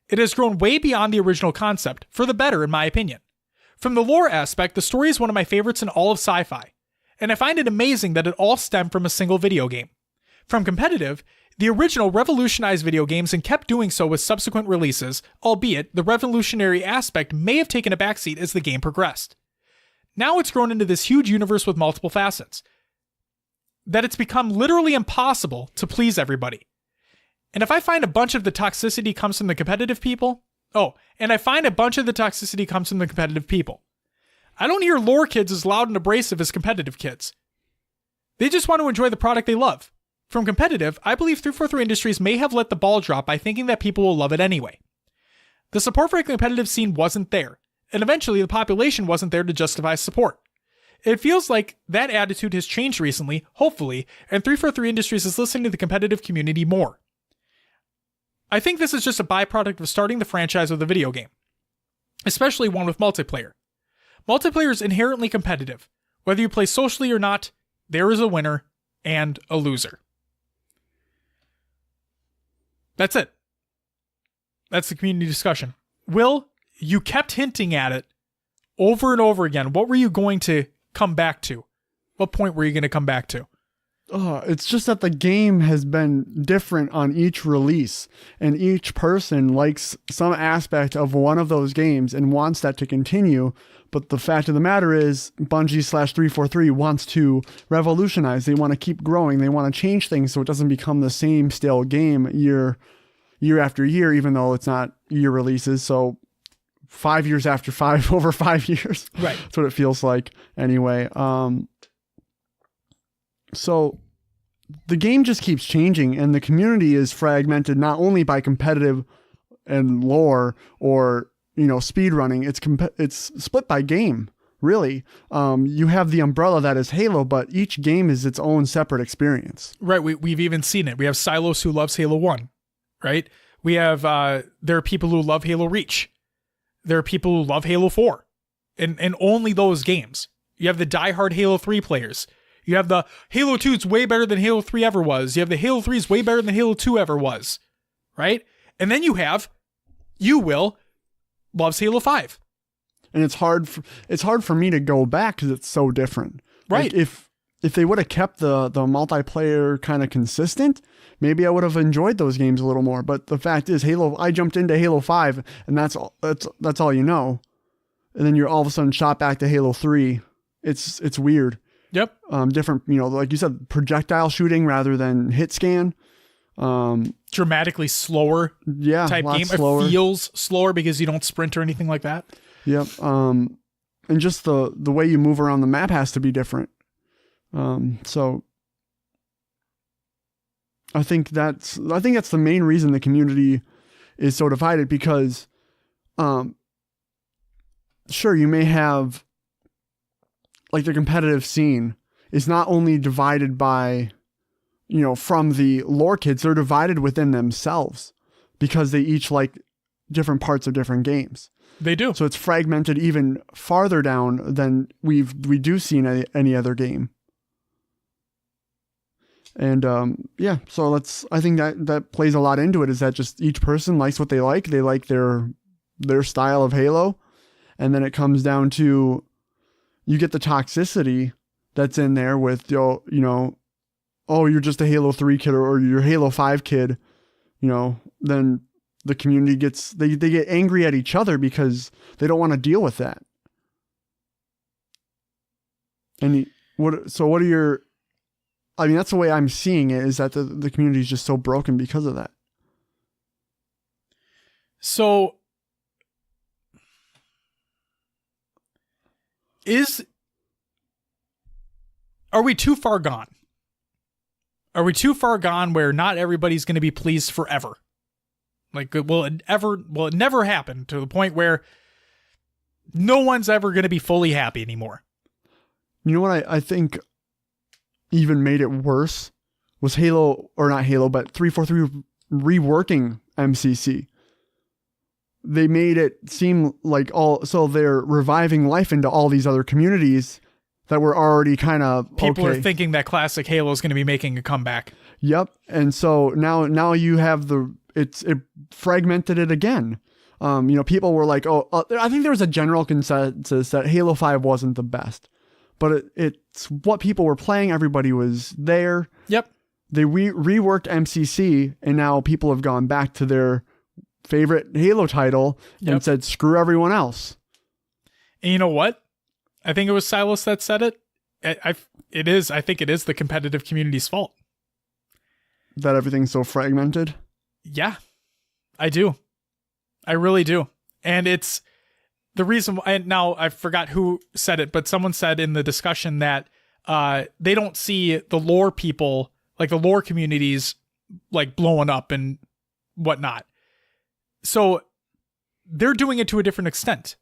It has grown way beyond the original concept, for the better in my opinion. From the lore aspect, the story is one of my favorites in all of sci-fi, and I find it amazing that it all stemmed from a single video game. From competitive, the original revolutionized video games and kept doing so with subsequent releases, albeit the revolutionary aspect may have taken a backseat as the game progressed. Now it's grown into this huge universe with multiple facets, that it's become literally impossible to please everybody. And if I find a bunch of the toxicity comes from the competitive people, I don't hear lore kids as loud and abrasive as competitive kids. They just want to enjoy the product they love. From competitive, I believe 343 Industries may have let the ball drop by thinking that people will love it anyway. The support for a competitive scene wasn't there, and eventually the population wasn't there to justify support. It feels like that attitude has changed recently, hopefully, and 343 Industries is listening to the competitive community more. I think this is just a byproduct of starting the franchise of the video game, especially one with multiplayer. Multiplayer is inherently competitive. Whether you play socially or not, there is a winner and a loser. That's it. That's the community discussion. Will, you kept hinting at it over and over again. What were you going to come back to? What point were you going to come back to? It's just that the game has been different on each release, and each person likes some aspect of one of those games and wants that to continue. But the fact of the matter is, Bungie/343 wants to revolutionize. They want to keep growing. They want to change things so it doesn't become the same stale game year after year, even though it's not year releases. So 5 years after over 5 years. Right. That's what it feels like anyway. So the game just keeps changing, and the community is fragmented not only by competitive and lore or, speed running. It's split by game, really. You have the umbrella that is Halo, but each game is its own separate experience. Right. We've even seen it. We have Silos who loves Halo 1, right? We have, there are people who love Halo Reach. There are people who love Halo 4 and only those games. You have the diehard Halo 3 players. You have the Halo 2 is way better than Halo 3 ever was. You have the Halo 3 is way better than Halo 2 ever was, right? And then you have, Will, loves Halo 5. And it's hard for me to go back because it's so different. Right. Like if they would have kept the multiplayer kind of consistent, maybe I would have enjoyed those games a little more. But the fact is, I jumped into Halo 5, and that's all you know. And then you're all of a sudden shot back to Halo 3. It's weird. Yep. Different, like you said, projectile shooting rather than hit scan. Dramatically slower type game. Slower. It feels slower because you don't sprint or anything like that. Yep. And just the way you move around the map has to be different. So I think that's the main reason the community is so divided, because sure, you may have, like, the competitive scene is not only divided by, from the lore kids, they're divided within themselves because they each like different parts of different games. They do. So it's fragmented even farther down than we do see in any other game. And so I think that plays a lot into it, is that just each person likes what they like. They like their style of Halo. And then it comes down to, you get the toxicity that's in there with, you're just a Halo 3 kid or you're a Halo 5 kid, then the community they get angry at each other because they don't want to deal with that. And that's the way I'm seeing it, is that the community is just so broken because of that. So are we too far gone? Are we too far gone where not everybody's going to be pleased forever? Like, will it never happen to the point where no one's ever going to be fully happy anymore? You know what I think even made it worse was Halo, or not Halo, but 343 reworking MCC. They made it seem like so they're reviving life into all these other communities that were already kind of people are thinking that classic Halo is going to be making a comeback. Yep. And so now you have it fragmented it again. People were like, I think there was a general consensus that Halo 5 wasn't the best, but it's what people were playing. Everybody was there. Yep. They reworked MCC, and now people have gone back to their favorite Halo title and said, screw everyone else. And you know what? I think it was Silas that said it. I think it is the competitive community's fault that everything's so fragmented. Yeah, I do. I really do. And it's the reason. And now I forgot who said it, but someone said in the discussion that they don't see the lore people, like the lore communities, like blowing up and whatnot. So they're doing it to a different extent.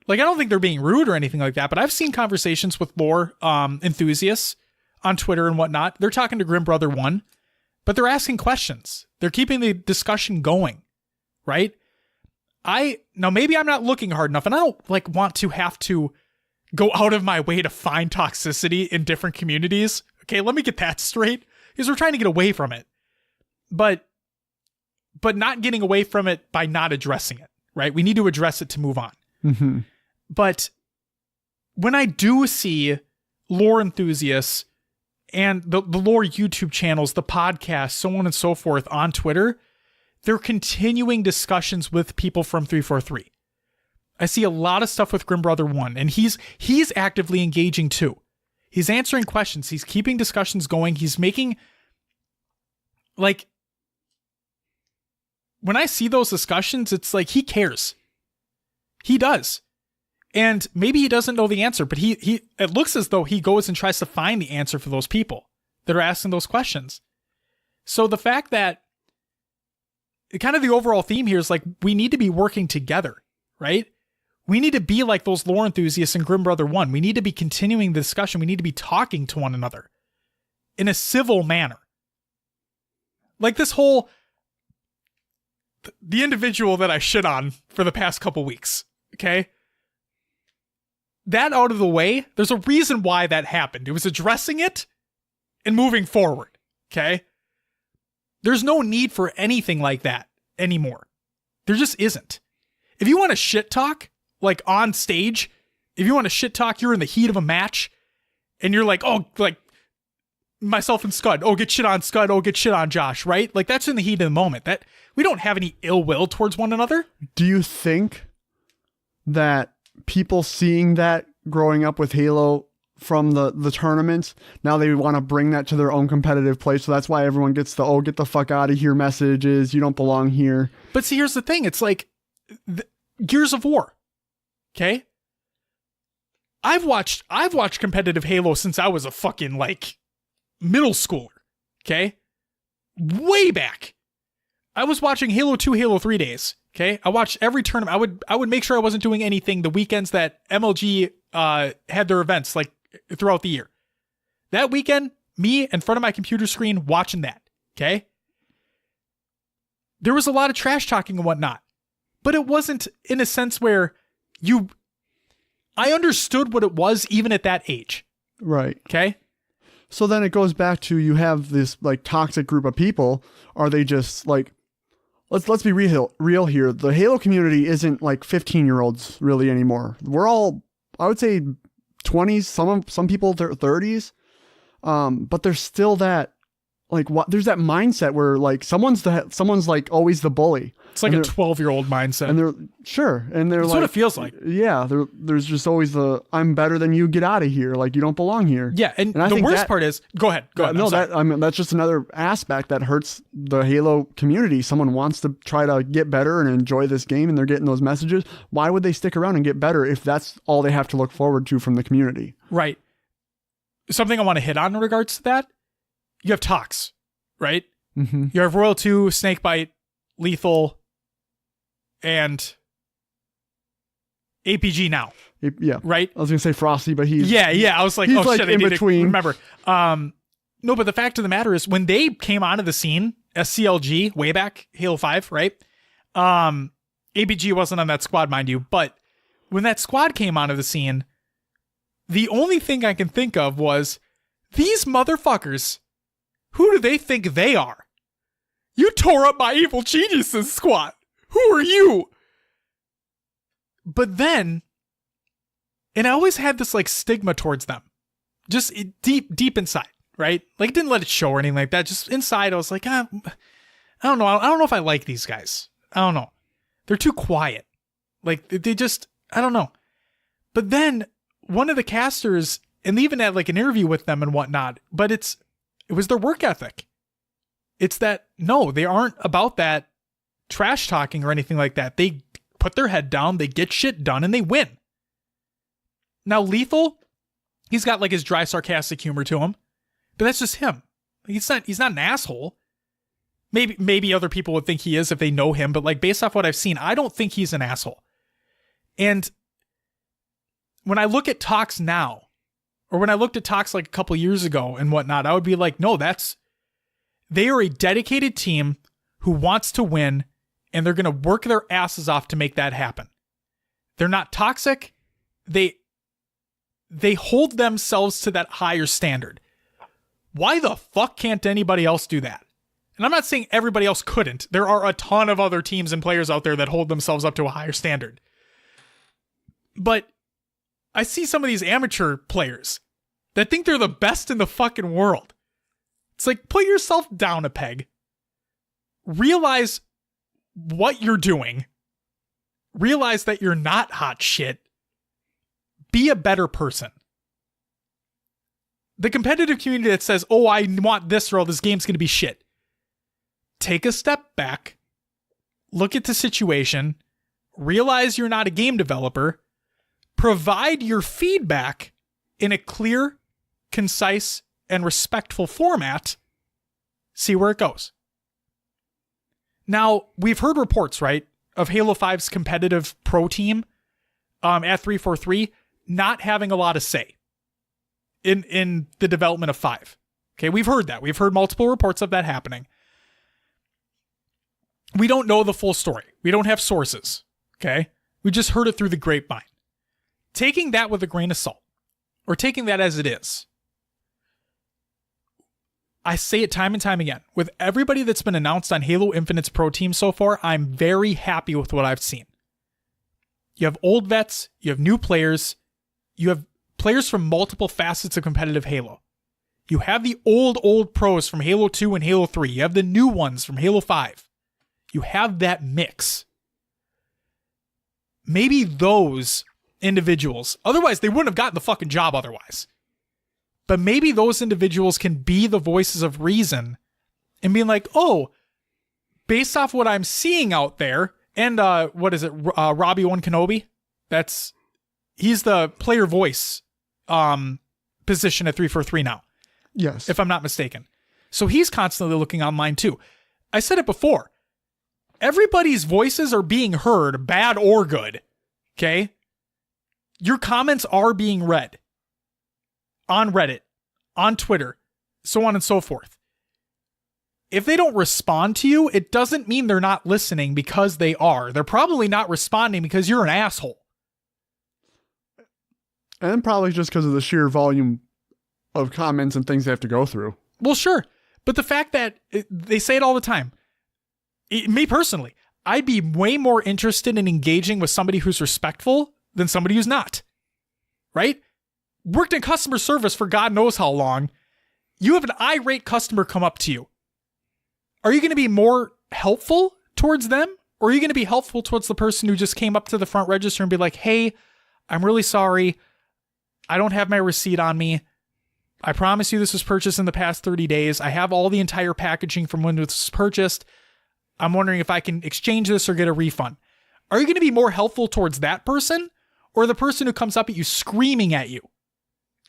Like, I don't think they're being rude or anything like that, but I've seen conversations with lore enthusiasts on Twitter and whatnot. They're talking to Grim Brother 1, but they're asking questions. They're keeping the discussion going, right? Now maybe I'm not looking hard enough, and I don't like want to have to go out of my way to find toxicity in different communities. Okay, let me get that straight, because we're trying to get away from it. But not getting away from it by not addressing it, right? We need to address it to move on. Mm-hmm. But when I do see lore enthusiasts and the lore YouTube channels, the podcasts, so on and so forth on Twitter, they're continuing discussions with people from 343. I see a lot of stuff with Grim Brother 1, and he's actively engaging too. He's answering questions. He's keeping discussions going. He's making, like, when I see those discussions, it's like he cares. He does. And maybe he doesn't know the answer, but he it looks as though he goes and tries to find the answer for those people that are asking those questions. So the fact that kind of the overall theme here is like, we need to be working together, right? We need to be like those lore enthusiasts in Grim Brother 1. We need to be continuing the discussion. We need to be talking to one another in a civil manner. Like this whole, the individual that I shit on for the past couple weeks, okay? That out of the way, there's a reason why that happened. It was addressing it and moving forward, okay? There's no need for anything like that anymore. There just isn't. If you want to shit talk, like on stage, if you want to shit talk, you're in the heat of a match, and you're like, oh, like, myself and Scud, oh, get shit on Scud, oh, get shit on Josh, right? Like, that's in the heat of the moment. That we don't have any ill will towards one another. Do you think that people seeing that growing up with Halo from the tournaments, now they want to bring that to their own competitive play, so that's why everyone gets the, oh, get the fuck out of here messages, you don't belong here? But see, here's the thing. It's like Gears of War, okay? I've watched competitive Halo since I was a fucking, like, middle schooler, okay? Way back. I was watching Halo 2, Halo 3 days, okay? I watched every tournament. I would make sure I wasn't doing anything the weekends that MLG had their events, like, throughout the year. That weekend, me in front of my computer screen watching that, okay? There was a lot of trash talking and whatnot, but it wasn't in a sense where I understood what it was even at that age. Right. Okay? So then it goes back to, you have this like toxic group of people. Are they just like, let's be real here. The Halo community isn't like 15-year-olds really anymore. We're all, I would say, 20s, some people 30s. But there's still that, like, what, there's that mindset where like someone's like always the bully. It's like a 12-year-old mindset. And they're sure. And they're That's like, what it feels like. Yeah. There's just always the, I'm better than you, get out of here. Like, you don't belong here. Yeah. And the worst part is, go ahead. No, that's just another aspect that hurts the Halo community. Someone wants to try to get better and enjoy this game, and they're getting those messages. Why would they stick around and get better if that's all they have to look forward to from the community? Right. Something I want to hit on in regards to that, you have Tox, right? Mm-hmm. You have Royal 2, Snakebite, Lethal, and APG now. Yeah. Right? I was going to say Frosty, but he's... Yeah. I was like, he's oh like shit, in I need between. to remember. No, but the fact of the matter is, when they came onto the scene as CLG way back, Halo 5, right? APG wasn't on that squad, mind you, but when that squad came onto the scene, the only thing I can think of was, these motherfuckers, who do they think they are? You tore up my Evil Geniuses squad. Who are you? But then, and I always had this like stigma towards them, just deep inside, right? Like, didn't let it show or anything like that. Just inside, I was like, I don't know. I don't know if I like these guys. I don't know. They're too quiet. Like, they just, I don't know. But then one of the casters, and even had like an interview with them and whatnot, but it was their work ethic. It's that, no, they aren't about that trash talking or anything like that. They put their head down, they get shit done, and they win. Now, Lethal, he's got like his dry, sarcastic humor to him, but that's just him. He's not an asshole. Maybe other people would think he is if they know him, but like, based off what I've seen, I don't think he's an asshole. And when I look at talks now, or when I looked at talks like a couple years ago and whatnot, I would be like, no, they are a dedicated team who wants to win, and they're going to work their asses off to make that happen. They're not toxic. They hold themselves to that higher standard. Why the fuck can't anybody else do that? And I'm not saying everybody else couldn't. There are a ton of other teams and players out there that hold themselves up to a higher standard. But I see some of these amateur players that think they're the best in the fucking world. It's like, put yourself down a peg. Realize what you're doing. Realize that you're not hot shit. Be a better person. The competitive community that says, oh, I want this or this game's going to be shit. Take a step back. Look at the situation. Realize you're not a game developer. Provide your feedback in a clear, concise, and respectful format. See where it goes. Now, we've heard reports, right, of Halo 5's competitive pro team at 343 not having a lot of say in the development of 5. Okay, we've heard that. We've heard multiple reports of that happening. We don't know the full story. We don't have sources. Okay, we just heard it through the grapevine. Taking that with a grain of salt, or taking that as it is, I say it time and time again. With everybody that's been announced on Halo Infinite's pro team so far, I'm very happy with what I've seen. You have old vets, you have new players, you have players from multiple facets of competitive Halo. You have the old pros from Halo 2 and Halo 3. You have the new ones from Halo 5. You have that mix. Maybe those individuals, otherwise they wouldn't have gotten the fucking job otherwise. But maybe those individuals can be the voices of reason and being like, oh, based off what I'm seeing out there, and Robbie One Kenobi? He's the player voice position at 343 now. Yes. If I'm not mistaken. So he's constantly looking online too. I said it before. Everybody's voices are being heard, bad or good. Okay? Your comments are being read. On Reddit, on Twitter, so on and so forth. If they don't respond to you, it doesn't mean they're not listening, because they are. They're probably not responding because you're an asshole. And probably just because of the sheer volume of comments and things they have to go through. Well, sure. But the fact that they say it all the time. Me personally, I'd be way more interested in engaging with somebody who's respectful than somebody who's not. Right? Worked in customer service for God knows how long. You have an irate customer come up to you. Are you going to be more helpful towards them? Or are you going to be helpful towards the person who just came up to the front register and be like, hey, I'm really sorry. I don't have my receipt on me. I promise you this was purchased in the past 30 days. I have all the entire packaging from when it was purchased. I'm wondering if I can exchange this or get a refund. Are you going to be more helpful towards that person, or the person who comes up at you screaming at you?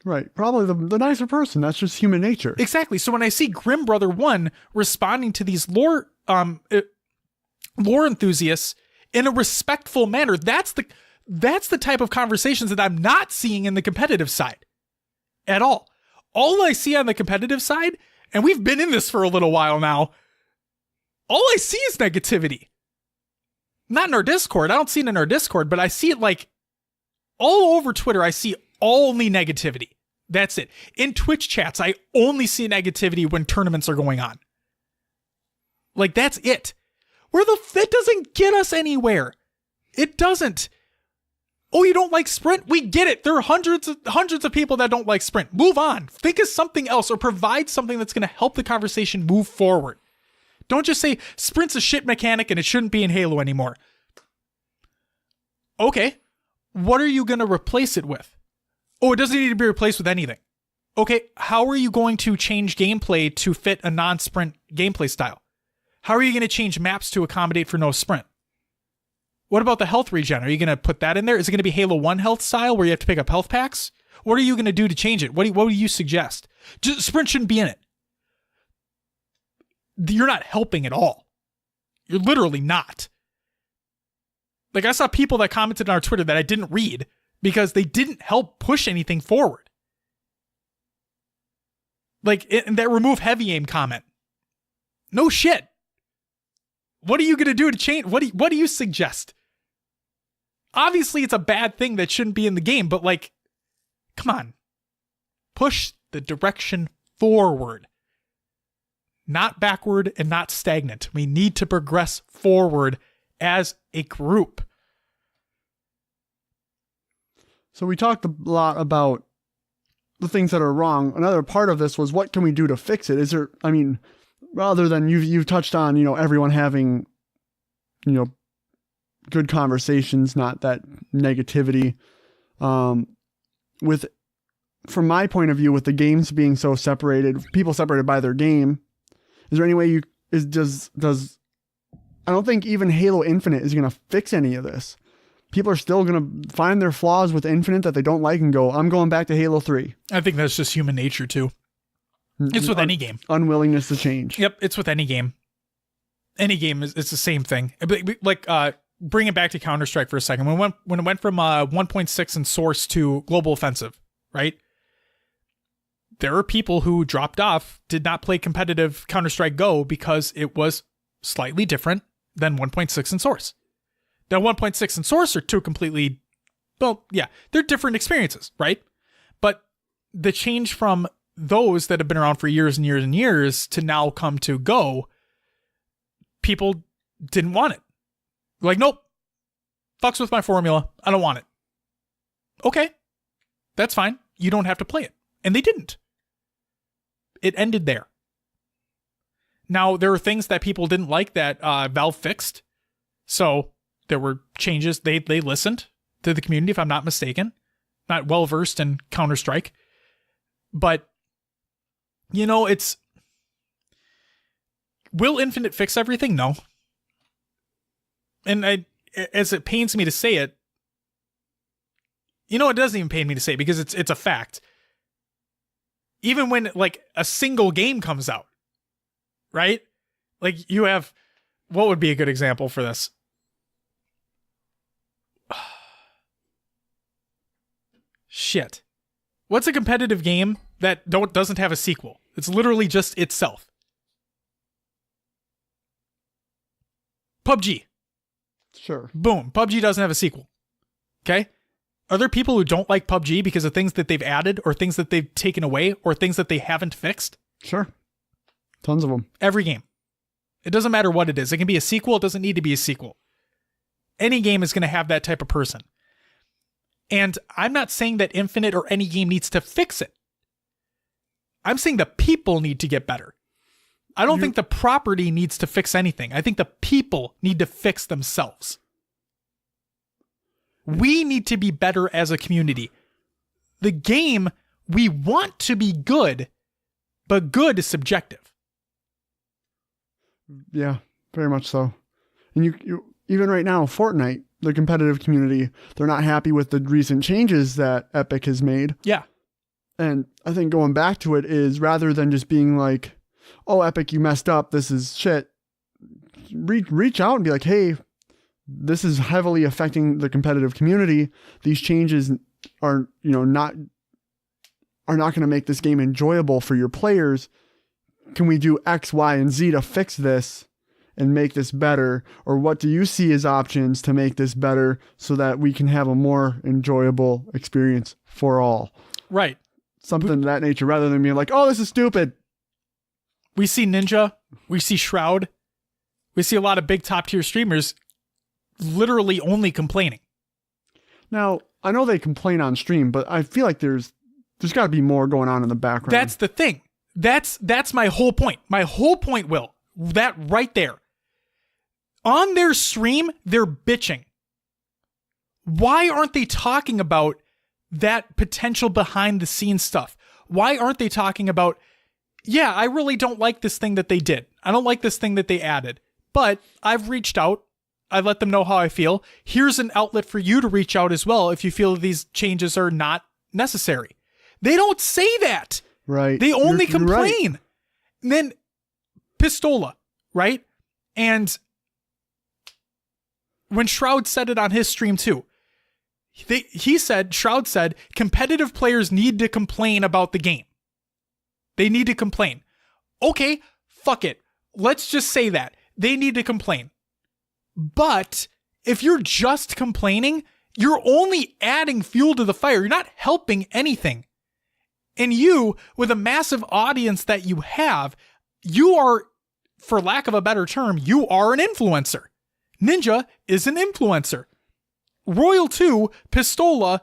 Right. Probably the nicer person. That's just human nature. Exactly. So when I see Grim Brother 1 responding to these lore enthusiasts in a respectful manner, that's the type of conversations that I'm not seeing in the competitive side at all. All I see on the competitive side, and we've been in this for a little while now, all I see is negativity. Not in our Discord. I don't see it in our Discord, but I see it like all over Twitter. I see only negativity. That's it. In Twitch chats, I only see negativity when tournaments are going on. Like, that's it. That doesn't get us anywhere. It doesn't. Oh, you don't like Sprint? We get it. There are hundreds of people that don't like Sprint. Move on. Think of something else, or provide something that's going to help the conversation move forward. Don't just say Sprint's a shit mechanic and it shouldn't be in Halo anymore. Okay. What are you going to replace it with? Oh, it doesn't need to be replaced with anything. Okay, how are you going to change gameplay to fit a non-sprint gameplay style? How are you going to change maps to accommodate for no sprint? What about the health regen? Are you going to put that in there? Is it going to be Halo 1 health style where you have to pick up health packs? What are you going to do to change it? What do you suggest? Sprint shouldn't be in it. You're not helping at all. You're literally not. Like, I saw people that commented on our Twitter that I didn't read because they didn't help push anything forward. Like that remove heavy aim comment. No shit. What are you going to do to change? What do you suggest? Obviously, it's a bad thing that shouldn't be in the game, but like, come on. Push the direction forward. Not backward and not stagnant. We need to progress forward as a group. So we talked a lot about the things that are wrong. Another part of this was, what can we do to fix it? Is there, I mean, rather than you've touched on, everyone having, good conversations, not that negativity. From my point of view, with the games being so separated, people separated by their game, is there any way I don't think even Halo Infinite is going to fix any of this. People are still going to find their flaws with Infinite that they don't like and go, I'm going back to Halo 3. I think that's just human nature too. It's with any game. Unwillingness to change. Yep, it's with any game. Any game it's the same thing. Like bring it back to Counter-Strike for a second. When it went from 1.6 and Source to Global Offensive, right? There are people who dropped off, did not play competitive Counter-Strike Go because it was slightly different than 1.6 and Source. Now 1.6 and Source are two completely, they're different experiences, right? But the change from those that have been around for years and years and years to now come to Go, people didn't want it. Like, nope, fucks with my formula. I don't want it. Okay, that's fine. You don't have to play it. And they didn't. It ended there. Now, there were things that people didn't like that Valve fixed. So there were changes. They listened to the community, if I'm not mistaken. Not well-versed in Counter-Strike. But, it's... Will Infinite fix everything? No. And as it pains me to say it, it doesn't even pain me to say it because it's a fact. Even when like a single game comes out, right? Like you have, what would be a good example for this? Shit. What's a competitive game that doesn't have a sequel? It's literally just itself. PUBG. Sure. Boom. PUBG doesn't have a sequel. Okay? Are there people who don't like PUBG because of things that they've added or things that they've taken away or things that they haven't fixed? Sure. Tons of them. Every game. It doesn't matter what it is. It can be a sequel. It doesn't need to be a sequel. Any game is going to have that type of person. And I'm not saying that Infinite or any game needs to fix it. I'm saying the people need to get better. I don't think the property needs to fix anything. I think the people need to fix themselves. We need to be better as a community. The game, we want to be good, but good is subjective. Yeah, very much so. And you even right now, Fortnite, the competitive community, they're not happy with the recent changes that Epic has made. Yeah. And I think going back to it is, rather than just being like, oh, Epic, you messed up, this is shit, reach out and be like, hey, this is heavily affecting the competitive community. These changes are, not going to make this game enjoyable for your players. Can we do X, Y, and Z to fix this and make this better? Or what do you see as options to make this better so that we can have a more enjoyable experience for all? Right. Something of that nature, rather than being like, oh, this is stupid. We see Ninja. We see Shroud. We see a lot of big top tier streamers literally only complaining. Now, I know they complain on stream, but I feel like there's got to be more going on in the background. That's the thing. That's my whole point. My whole point, Will, that right there. On their stream, they're bitching. Why aren't they talking about that potential behind the scenes stuff? Why aren't they talking about, yeah, I really don't like this thing that they did. I don't like this thing that they added, but I've reached out. I let them know how I feel. Here's an outlet for you to reach out as well if you feel these changes are not necessary. They don't say that. Right. They only complain. Right. And then Pistola, right? And when Shroud said it on his stream too, Shroud said, competitive players need to complain about the game. They need to complain. Okay, fuck it. Let's just say that. They need to complain. But if you're just complaining, you're only adding fuel to the fire. You're not helping anything. And you, with a massive audience that you have, you are, for lack of a better term, you are an influencer. Ninja is an influencer. Royal 2, Pistola,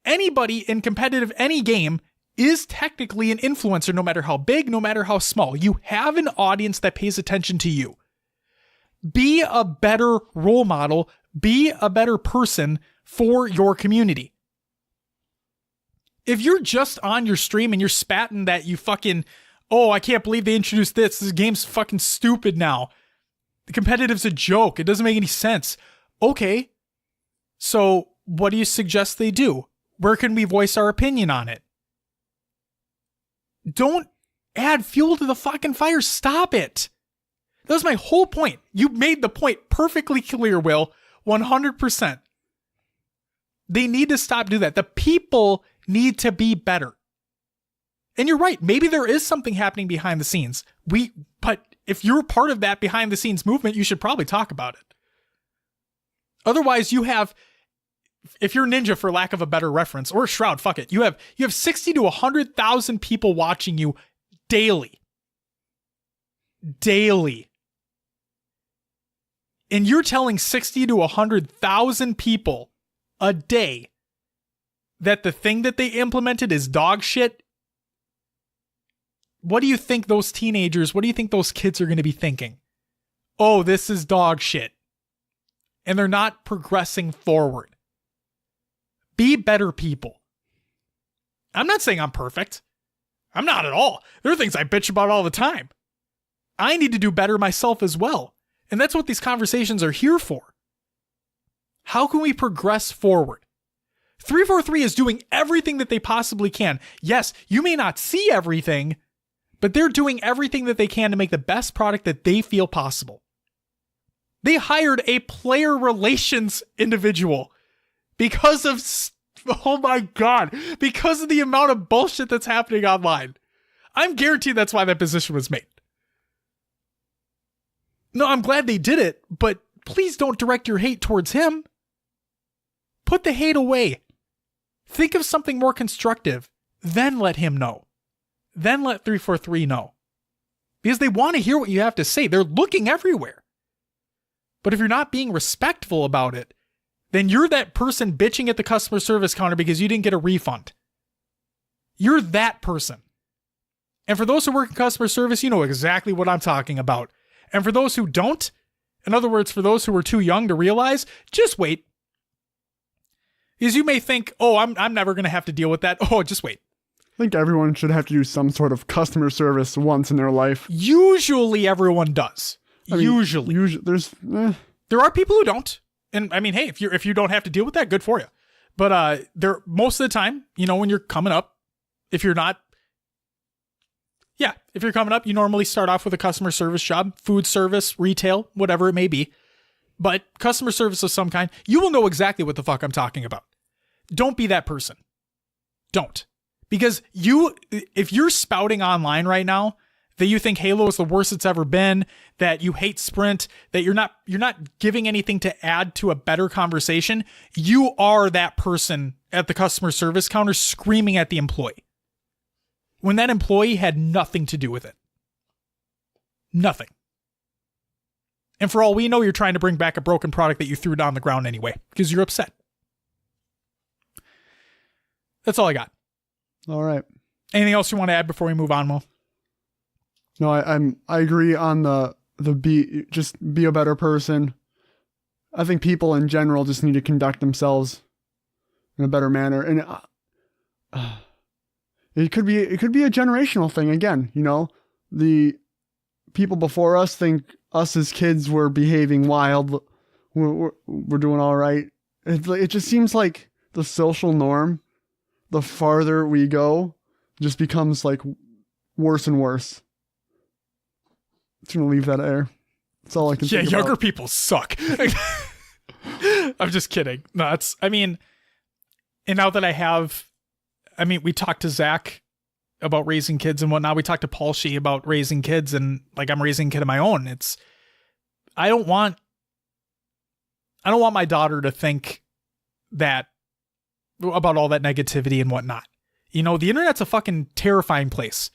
anybody in competitive any game is technically an influencer, no matter how big, no matter how small. You have an audience that pays attention to you. Be a better role model. Be a better person for your community. If you're just on your stream and you're spatting that you fucking, oh, I can't believe they introduced this. This game's fucking stupid now. The competitive's a joke. It doesn't make any sense. Okay. So what do you suggest they do? Where can we voice our opinion on it? Don't add fuel to the fucking fire. Stop it. That was my whole point. You made the point perfectly clear, Will. 100%. They need to stop doing that. The people need to be better. And you're right. Maybe there is something happening behind the scenes. But if you're part of that behind the scenes movement, you should probably talk about it. Otherwise, if you're Ninja, for lack of a better reference, or Shroud, fuck it. You have 60 to 100,000 people watching you daily. Daily. And you're telling 60 to 100,000 people a day that the thing that they implemented is dog shit. What do you think those teenagers, what do you think those kids are going to be thinking? Oh, this is dog shit. And they're not progressing forward. Be better people. I'm not saying I'm perfect. I'm not at all. There are things I bitch about all the time. I need to do better myself as well. And that's what these conversations are here for. How can we progress forward? 343 is doing everything that they possibly can. Yes, you may not see everything, but they're doing everything that they can to make the best product that they feel possible. They hired a player relations individual because of, oh my God, because of the amount of bullshit that's happening online. I'm guaranteed that's why that position was made. No, I'm glad they did it, but please don't direct your hate towards him. Put the hate away. Think of something more constructive, then let him know. Then let 343 know. Because they want to hear what you have to say. They're looking everywhere. But if you're not being respectful about it, then you're that person bitching at the customer service counter because you didn't get a refund. You're that person. And for those who work in customer service, you know exactly what I'm talking about. And for those who don't, in other words, for those who are too young to realize, just wait. Because you may think, oh, I'm never going to have to deal with that. Oh, just wait. I think everyone should have to do some sort of customer service once in their life. Usually everyone does. Usually. There are people who don't. And I mean, hey, if you don't have to deal with that, good for you. But most of the time, when you're coming up, if you're coming up, you normally start off with a customer service job, food service, retail, whatever it may be. But customer service of some kind, you will know exactly what the fuck I'm talking about. Don't be that person. Don't. Because if you're spouting online right now that you think Halo is the worst it's ever been, that you hate Sprint, that you're not giving anything to add to a better conversation, you are that person at the customer service counter screaming at the employee. When that employee had nothing to do with it. Nothing. And for all we know, you're trying to bring back a broken product that you threw down the ground anyway, because you're upset. That's all I got. All right. Anything else you want to add before we move on, Mo? No, I agree on the be a better person. I think people in general just need to conduct themselves in a better manner. And it could be a generational thing again, the people before us think us as kids were behaving wild. We're doing all right. It just seems like the social norm, the farther we go, just becomes like worse and worse. Just gonna leave that there. That's all I can think about. Younger people suck. I'm just kidding. No, And now that we talked to Zach about raising kids and whatnot. We talked to Paul Shee about raising kids, and like, I'm raising a kid of my own. I don't want my daughter to think that about all that negativity and whatnot. You know, the internet's a fucking terrifying place.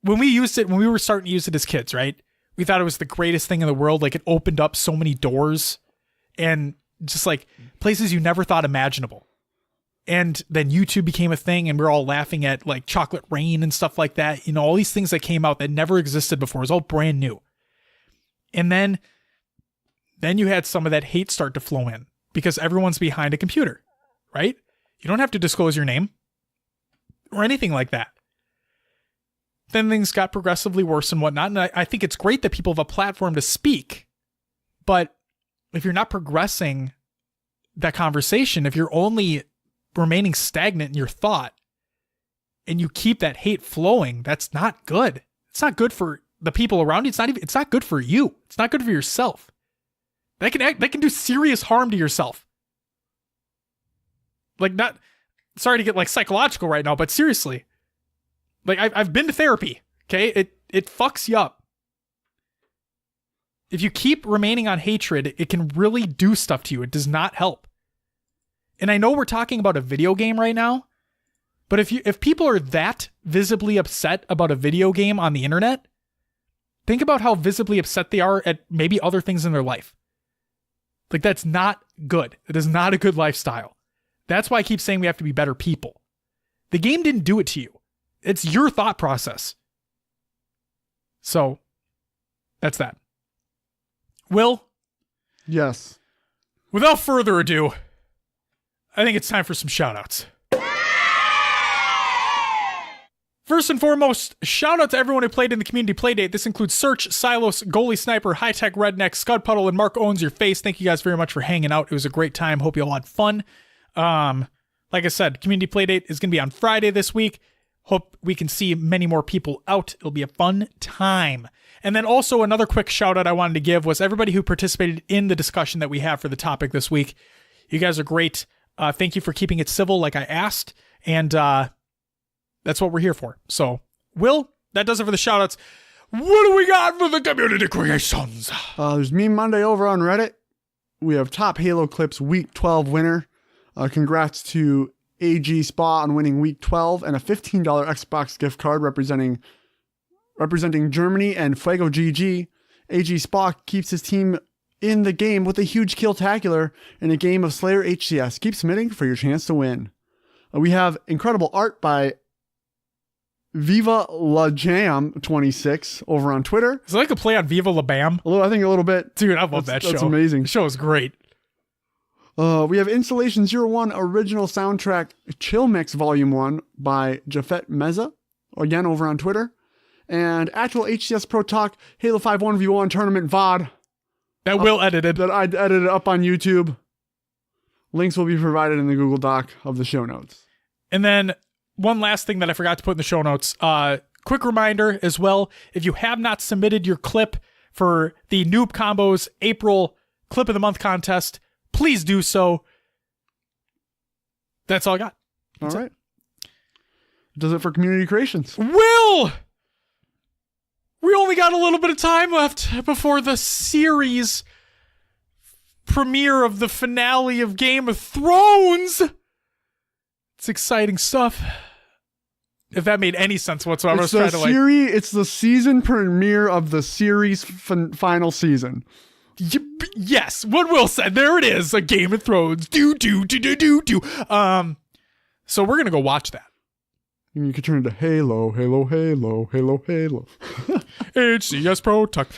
When we were starting to use it as kids, right? We thought it was the greatest thing in the world. Like, it opened up so many doors and just like places you never thought imaginable. And then YouTube became a thing, and we're all laughing at like Chocolate Rain and stuff like that. You know, all these things that came out that never existed before. It was all brand new. And then you had some of that hate start to flow in because everyone's behind a computer, right? You don't have to disclose your name or anything like that. Then things got progressively worse and whatnot. And I think it's great that people have a platform to speak. But if you're not progressing that conversation, if you're only remaining stagnant in your thought and you keep that hate flowing, that's not good. It's not good for the people around you. It's not good for you. It's not good for yourself. That can do serious harm to yourself. Like, not sorry to get like psychological right now, but seriously, like I've been to therapy. Okay. It fucks you up. If you keep remaining on hatred, it can really do stuff to you. It does not help. And I know we're talking about a video game right now, but if people are that visibly upset about a video game on the internet, think about how visibly upset they are at maybe other things in their life. Like, that's not good. It is not a good lifestyle. That's why I keep saying we have to be better people. The game didn't do it to you. It's your thought process. So, that's that. Will? Yes. Without further ado, I think it's time for some shoutouts. First and foremost, shout out to everyone who played in the community playdate. This includes Search, Silos, Goalie Sniper, High Tech Redneck, Scud Puddle, and Mark Owns Your Face. Thank you guys very much for hanging out. It was a great time. Hope you all had fun. Like I said, community playdate is going to be on Friday this week. Hope we can see many more people out. It'll be a fun time. And then also another quick shout out I wanted to give was everybody who participated in the discussion that we have for the topic this week. You guys are great. Thank you for keeping it civil like I asked. And that's what we're here for. So, Will, that does it for the shoutouts. What do we got for the community creations? There's Meme Monday over on Reddit. We have Top Halo Clips Week 12 winner. Congrats to AG Spa on winning Week 12 and a $15 Xbox gift card representing Germany and Fuego GG. AG Spa keeps his team in the game with a huge kill-tacular in a game of Slayer HCS. Keep submitting for your chance to win. We have incredible art by Viva La Jam 26 over on Twitter. Is it like a play on Viva La Bam? I think a little bit. Dude, I love that show. That's amazing. The show is great. We have Installation 01 original soundtrack Chill Mix Volume 1 by Jafet Meza, again over on Twitter. And actual HCS Pro Talk Halo 5 1v1 tournament VOD. That Will edited. That I edited up on YouTube. Links will be provided in the Google Doc of the show notes. And then one last thing that I forgot to put in the show notes. Quick reminder as well, if you have not submitted your clip for the Noob Combos April Clip of the Month contest, please do so. That's all I got. All right. Does it for community creations. Will! We only got a little bit of time left before the series premiere of the finale of Game of Thrones. It's exciting stuff. If that made any sense whatsoever. It's the season premiere of the series final season. Yes, what Will said. There it is. A Game of Thrones. Do. So we're gonna go watch that. You could turn into Halo, Halo, Halo, Halo, Halo. HCS Pro Talk.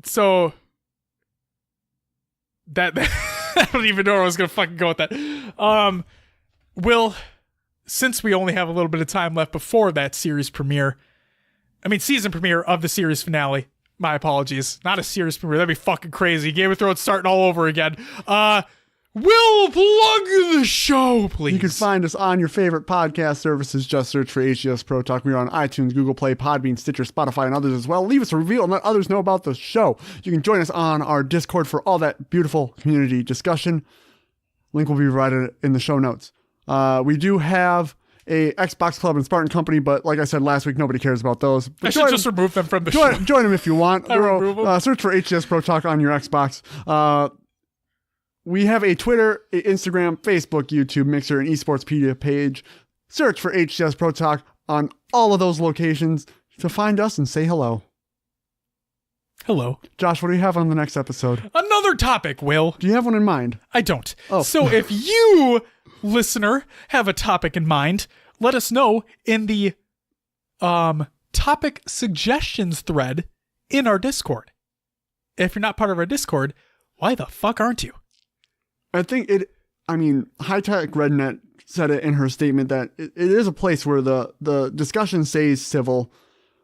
So that I don't even know where I was gonna fucking go with that. Will, since we only have a little bit of time left before that series premiere, season premiere of the series finale. My apologies. Not a series premiere. That'd be fucking crazy. Game of Thrones starting all over again. Will, plug the show, please. You can find us on your favorite podcast services. Just search for HCS Pro Talk. We're on iTunes, Google Play, Podbean, Stitcher, Spotify, and others as well. Leave us a review and let others know about the show. You can join us on our Discord for all that beautiful community discussion. Link will be provided in the show notes. We do have a Xbox Club and Spartan Company, but like I said last week, nobody cares about those. But I should just remove them from the show. Join them if you want. Remove them. Search for HCS Pro Talk on your Xbox. We have a Twitter, a Instagram, Facebook, YouTube, Mixer, and Esportspedia page. Search for HCS Pro Talk on all of those locations to find us and say hello. Hello. Josh, what do you have on the next episode? Another topic, Will. Do you have one in mind? I don't. Oh. So if you, listener, have a topic in mind, let us know in the topic suggestions thread in our Discord. If you're not part of our Discord, why the fuck aren't you? I think High Tech Rednet said it in her statement that it is a place where the discussion stays civil.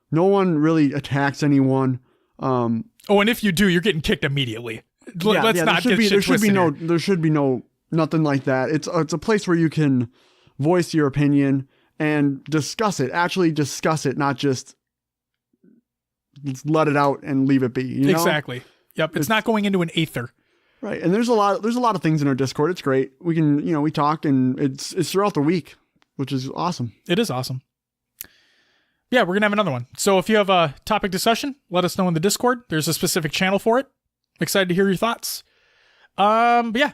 No one really attacks anyone. And if you do, you're getting kicked immediately. Let's not get shit twisted here. There should be nothing like that. It's a place where you can voice your opinion and discuss it. Actually discuss it, not just let it out and leave it be. You know? Exactly. Yep. It's not going into an aether. Right. And there's a lot of things in our Discord. It's great. We can, we talk, and it's throughout the week, which is awesome. It is awesome. Yeah, we're going to have another one. So if you have a topic discussion, let us know in the Discord. There's a specific channel for it. Excited to hear your thoughts. But yeah,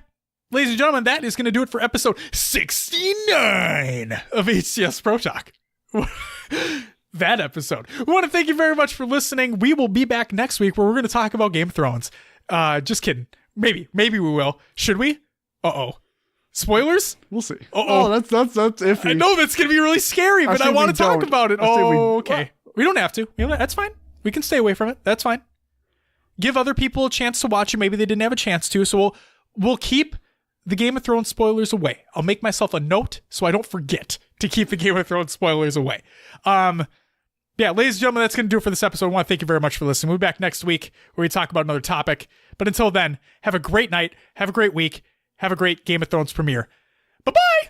ladies and gentlemen, that is going to do it for episode 69 of HCS Pro Talk. That episode. We want to thank you very much for listening. We will be back next week where we're going to talk about Game of Thrones. Just kidding. Maybe we will. Should we? Uh-oh. Spoilers? We'll see. Uh-oh. That's iffy. I know that's going to be really scary, but I want to talk about it. Okay. We don't have to. That's fine. We can stay away from it. That's fine. Give other people a chance to watch it. Maybe they didn't have a chance to. So we'll keep the Game of Thrones spoilers away. I'll make myself a note so I don't forget to keep the Game of Thrones spoilers away. Yeah, ladies and gentlemen, that's going to do it for this episode. I want to thank you very much for listening. We'll be back next week where we talk about another topic. But until then, have a great night. Have a great week. Have a great Game of Thrones premiere. Bye-bye!